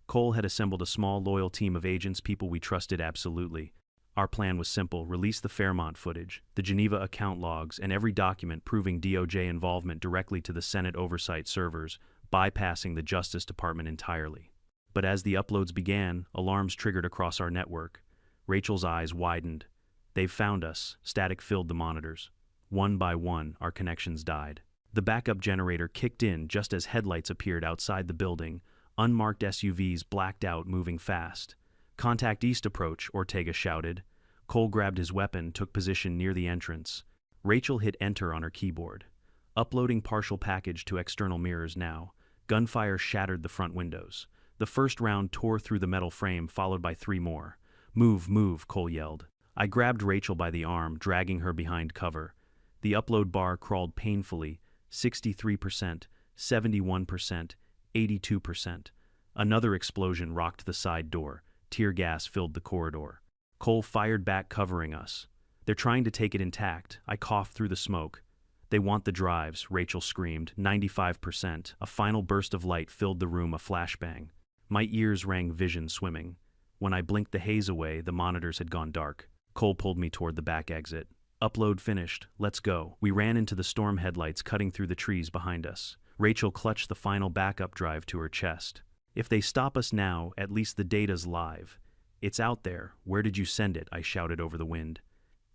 Cole had assembled a small, loyal team of agents, people we trusted absolutely. Our plan was simple: release the Fairmont footage, the Geneva account logs, and every document proving DOJ involvement directly to the Senate oversight servers, bypassing the Justice Department entirely. But as the uploads began, alarms triggered across our network. Rachel's eyes widened. They've found us. Static filled the monitors. One by one, our connections died. The backup generator kicked in just as headlights appeared outside the building. Unmarked SUVs blacked out, moving fast. Contact east approach, Ortega shouted. Cole grabbed his weapon, took position near the entrance. Rachel hit enter on her keyboard. Uploading partial package to external mirrors now. Gunfire shattered the front windows. The first round tore through the metal frame, followed by 3 more. Move, move, Cole yelled. I grabbed Rachel by the arm, dragging her behind cover. The upload bar crawled painfully, 63%, 71%, 82%. Another explosion rocked the side door. Tear gas filled the corridor. Cole fired back, covering us. They're trying to take it intact. I coughed through the smoke. They want the drives, Rachel screamed. 95%. A final burst of light filled the room, a flashbang. My ears rang, vision swimming. When I blinked the haze away, the monitors had gone dark. Cole pulled me toward the back exit. Upload finished. Let's go. We ran into the storm headlights cutting through the trees behind us. Rachel clutched the final backup drive to her chest. If they stop us now, at least the data's live. It's out there. Where did you send it? I shouted over the wind.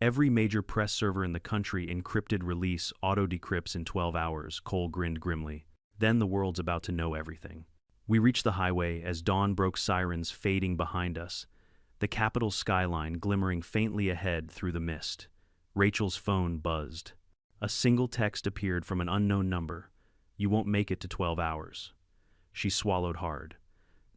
Every major press server in the country encrypted release auto-decrypts in 12 hours, Cole grinned grimly. Then the world's about to know everything. We reached the highway as dawn broke, sirens fading behind us, the Capitol skyline glimmering faintly ahead through the mist. Rachel's phone buzzed. A single text appeared from an unknown number. You won't make it to 12 hours. She swallowed hard.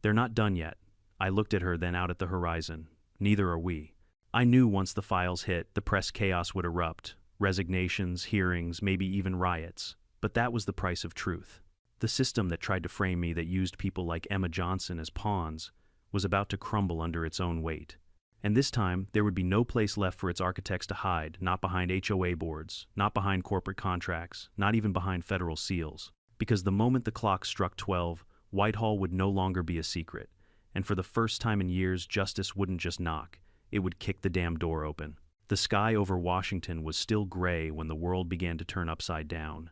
They're not done yet. I looked at her, then out at the horizon. Neither are we. I knew once the files hit, the press chaos would erupt. Resignations, hearings, maybe even riots. But that was the price of truth. The system that tried to frame me, that used people like Emma Johnson as pawns, was about to crumble under its own weight. And this time, there would be no place left for its architects to hide, not behind HOA boards, not behind corporate contracts, not even behind federal seals. Because the moment the clock struck 12, Whitehall would no longer be a secret. And for the first time in years, justice wouldn't just knock, it would kick the damn door open. The sky over Washington was still gray when the world began to turn upside down.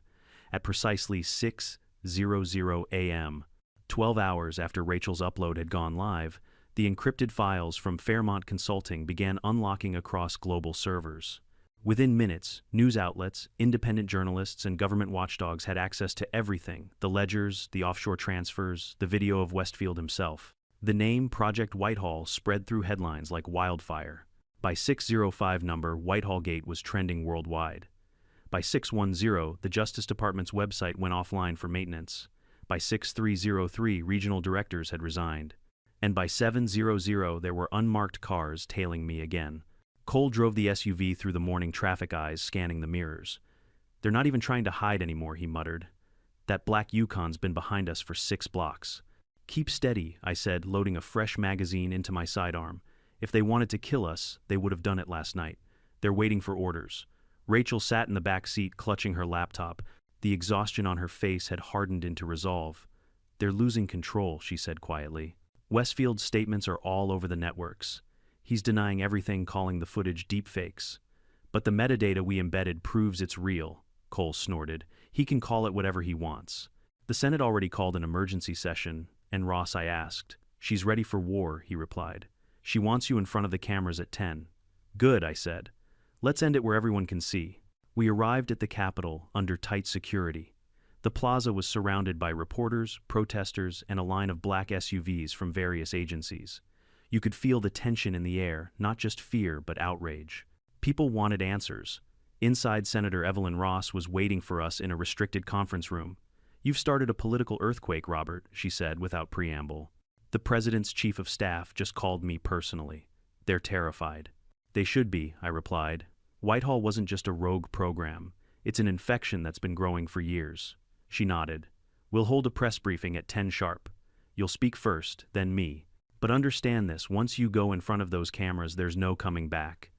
At precisely 6:00 a.m., 12 hours after Rachel's upload had gone live, the encrypted files from Fairmont Consulting began unlocking across global servers. Within minutes, news outlets, independent journalists, and government watchdogs had access to everything: the ledgers, the offshore transfers, the video of Westfield himself. The name Project Whitehall spread through headlines like wildfire. By 6:05 number, Whitehall Gate was trending worldwide. By 6:10, the Justice Department's website went offline for maintenance. By 6:03, regional directors had resigned. And by 7:00, there were unmarked cars tailing me again. Cole drove the SUV through the morning traffic, eyes scanning the mirrors. They're not even trying to hide anymore, he muttered. That black Yukon's been behind us for 6 blocks. Keep steady, I said, loading a fresh magazine into my sidearm. If they wanted to kill us, they would have done it last night. They're waiting for orders. Rachel sat in the back seat, clutching her laptop. The exhaustion on her face had hardened into resolve. They're losing control, she said quietly. Westfield's statements are all over the networks. He's denying everything, calling the footage deepfakes. But the metadata we embedded proves it's real, Cole snorted. He can call it whatever he wants. The Senate already called an emergency session, and Ross, I asked. She's ready for war, he replied. She wants you in front of the cameras at 10. Good, I said. Let's end it where everyone can see. We arrived at the Capitol under tight security. The plaza was surrounded by reporters, protesters, and a line of black SUVs from various agencies. You could feel the tension in the air, not just fear, but outrage. People wanted answers. Inside, Senator Evelyn Ross was waiting for us in a restricted conference room. You've started a political earthquake, Robert, she said without preamble. The president's chief of staff just called me personally. They're terrified. They should be, I replied. Whitehall wasn't just a rogue program. It's an infection that's been growing for years. She nodded. We'll hold a press briefing at 10 sharp. You'll speak first, then me. But understand this, once you go in front of those cameras, there's no coming back.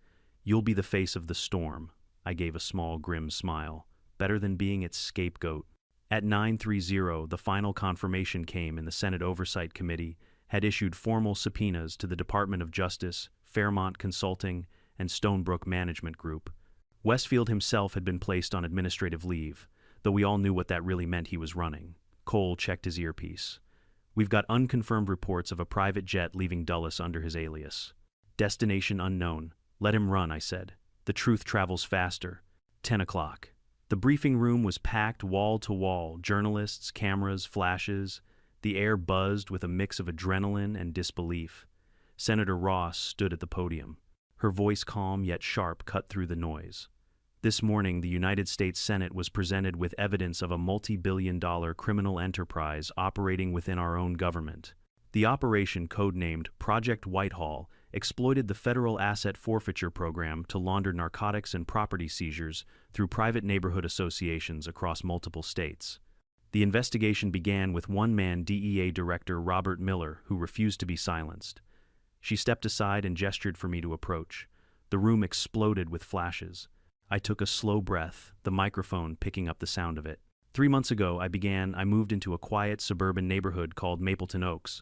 You'll be the face of the storm. I gave a small, grim smile. Better than being its scapegoat. At 9:30, the final confirmation came, and the Senate Oversight Committee had issued formal subpoenas to the Department of Justice, Fairmont Consulting, and Stonebrook Management Group. Westfield himself had been placed on administrative leave, though we all knew what that really meant. He was running. Cole checked his earpiece. We've got unconfirmed reports of a private jet leaving Dulles under his alias. Destination unknown. Let him run, I said. The truth travels faster. 10 o'clock. The briefing room was packed wall to wall, journalists, cameras, flashes. The air buzzed with a mix of adrenaline and disbelief. Senator Ross stood at the podium. Her voice, calm yet sharp, cut through the noise. This morning, the United States Senate was presented with evidence of a multi-billion-dollar criminal enterprise operating within our own government. The operation, codenamed Project Whitehall, exploited the federal asset forfeiture program to launder narcotics and property seizures through private neighborhood associations across multiple states. The investigation began with one-man DEA Director Robert Miller, who refused to be silenced. She stepped aside and gestured for me to approach. The room exploded with flashes. I took a slow breath, the microphone picking up the sound of it. 3 months ago, I moved into a quiet suburban neighborhood called Mapleton Oaks.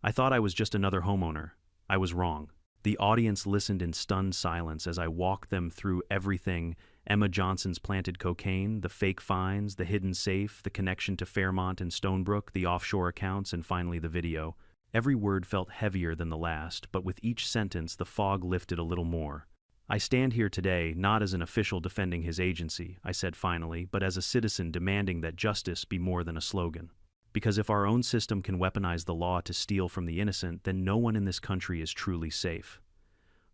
I thought I was just another homeowner. I was wrong. The audience listened in stunned silence as I walked them through everything: Emma Johnson's planted cocaine, the fake fines, the hidden safe, the connection to Fairmont and Stonebrook, the offshore accounts, and finally the video. Every word felt heavier than the last, but with each sentence the fog lifted a little more. I stand here today not as an official defending his agency, I said finally, but as a citizen demanding that justice be more than a slogan. Because if our own system can weaponize the law to steal from the innocent, then no one in this country is truly safe.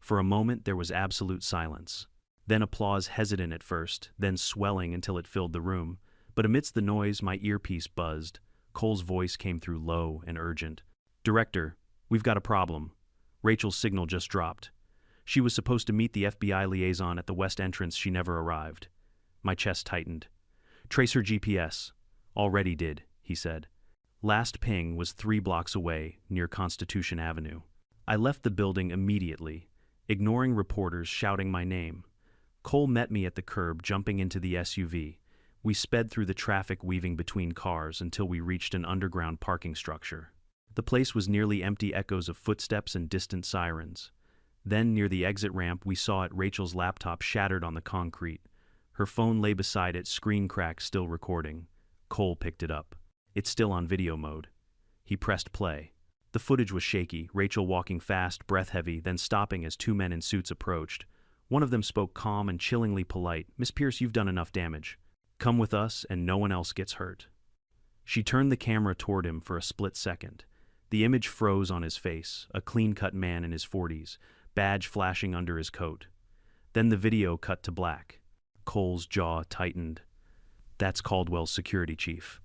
For a moment there was absolute silence. Then applause, hesitant at first, then swelling until it filled the room. But amidst the noise my earpiece buzzed. Cole's voice came through low and urgent. "Director, we've got a problem. Rachel's signal just dropped. She was supposed to meet the FBI liaison at the west entrance. She never arrived." My chest tightened. "Trace her GPS." "Already did," he said. Last ping was 3 blocks away, near Constitution Avenue. I left the building immediately, ignoring reporters shouting my name. Cole met me at the curb, jumping into the SUV. We sped through the traffic weaving between cars until we reached an underground parking structure. The place was nearly empty, echoes of footsteps and distant sirens. Then, near the exit ramp, we saw it, Rachel's laptop shattered on the concrete. Her phone lay beside it, screen crack still recording. Cole picked it up. "It's still on video mode." He pressed play. The footage was shaky, Rachel walking fast, breath heavy, then stopping as 2 men in suits approached. One of them spoke calm and chillingly polite. "Miss Pierce, you've done enough damage. Come with us and no one else gets hurt." She turned the camera toward him for a split second. The image froze on his face, a clean-cut man in his 40s, badge flashing under his coat. Then the video cut to black. Cole's jaw tightened. "That's Caldwell's security chief."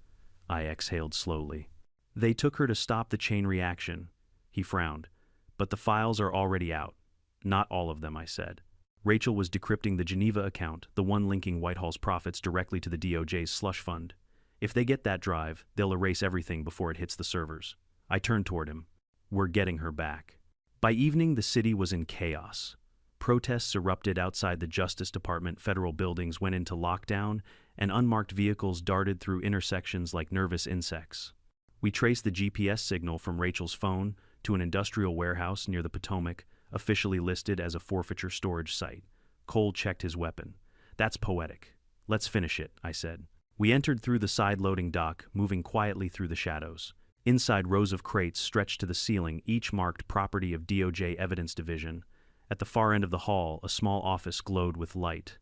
I exhaled slowly. "They took her to stop the chain reaction." He frowned. "But the files are already out." "Not all of them," I said. Rachel was decrypting the Geneva account, the one linking Whitehall's profits directly to the DOJ's slush fund. If they get that drive, they'll erase everything before it hits the servers. I turned toward him. "We're getting her back." By evening, the city was in chaos. Protests erupted outside the Justice Department, federal buildings went into lockdown, and unmarked vehicles darted through intersections like nervous insects. We traced the GPS signal from Rachel's phone to an industrial warehouse near the Potomac, officially listed as a forfeiture storage site. Cole checked his weapon. "That's poetic. Let's finish it," I said. We entered through the side-loading dock, moving quietly through the shadows. Inside, rows of crates stretched to the ceiling, each marked property of DOJ Evidence Division. At the far end of the hall, a small office glowed with light.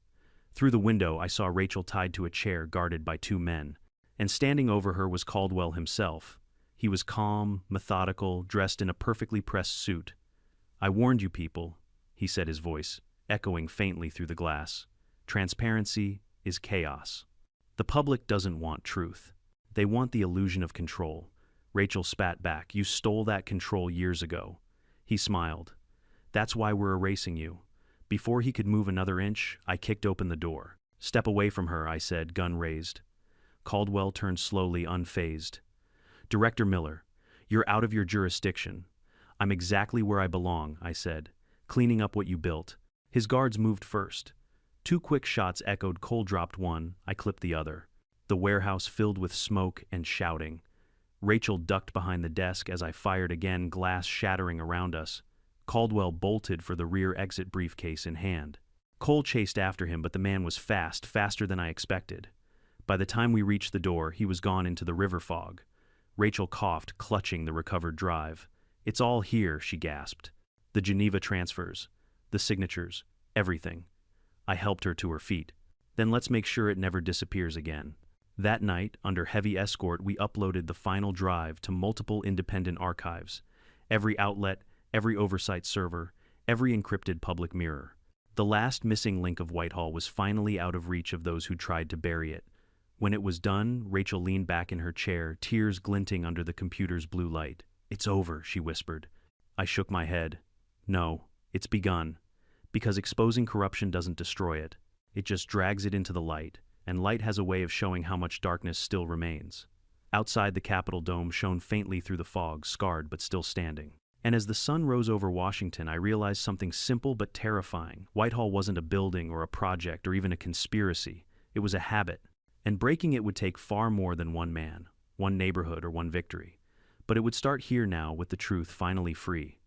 Through the window, I saw Rachel tied to a chair guarded by 2 men. And standing over her was Caldwell himself. He was calm, methodical, dressed in a perfectly pressed suit. "I warned you people," he said, his voice echoing faintly through the glass. "Transparency is chaos. The public doesn't want truth. They want the illusion of control." Rachel spat back. "You stole that control years ago." He smiled. "That's why we're erasing you." Before he could move another inch, I kicked open the door. "Step away from her," I said, gun raised. Caldwell turned slowly, unfazed. "Director Miller, you're out of your jurisdiction." "I'm exactly where I belong," I said, "cleaning up what you built." His guards moved first. 2 quick shots echoed. Cole dropped one, I clipped the other. The warehouse filled with smoke and shouting. Rachel ducked behind the desk as I fired again, glass shattering around us. Caldwell bolted for the rear exit, briefcase in hand. Cole chased after him, but the man was fast, faster than I expected. By the time we reached the door, he was gone into the river fog. Rachel coughed, clutching the recovered drive. "It's all here," she gasped. "The Geneva transfers, the signatures, everything." I helped her to her feet. "Then let's make sure it never disappears again." That night, under heavy escort, we uploaded the final drive to multiple independent archives. Every outlet, every oversight server, every encrypted public mirror. The last missing link of Whitehall was finally out of reach of those who tried to bury it. When it was done, Rachel leaned back in her chair, tears glinting under the computer's blue light. "It's over," she whispered. I shook my head. No, it's begun. Because exposing corruption doesn't destroy it. It just drags it into the light, and light has a way of showing how much darkness still remains. Outside, the Capitol dome shone faintly through the fog, scarred but still standing. And as the sun rose over Washington, I realized something simple but terrifying. Whitehall wasn't a building or a project or even a conspiracy. It was a habit. And breaking it would take far more than one man, one neighborhood, or one victory. But it would start here now with the truth finally free.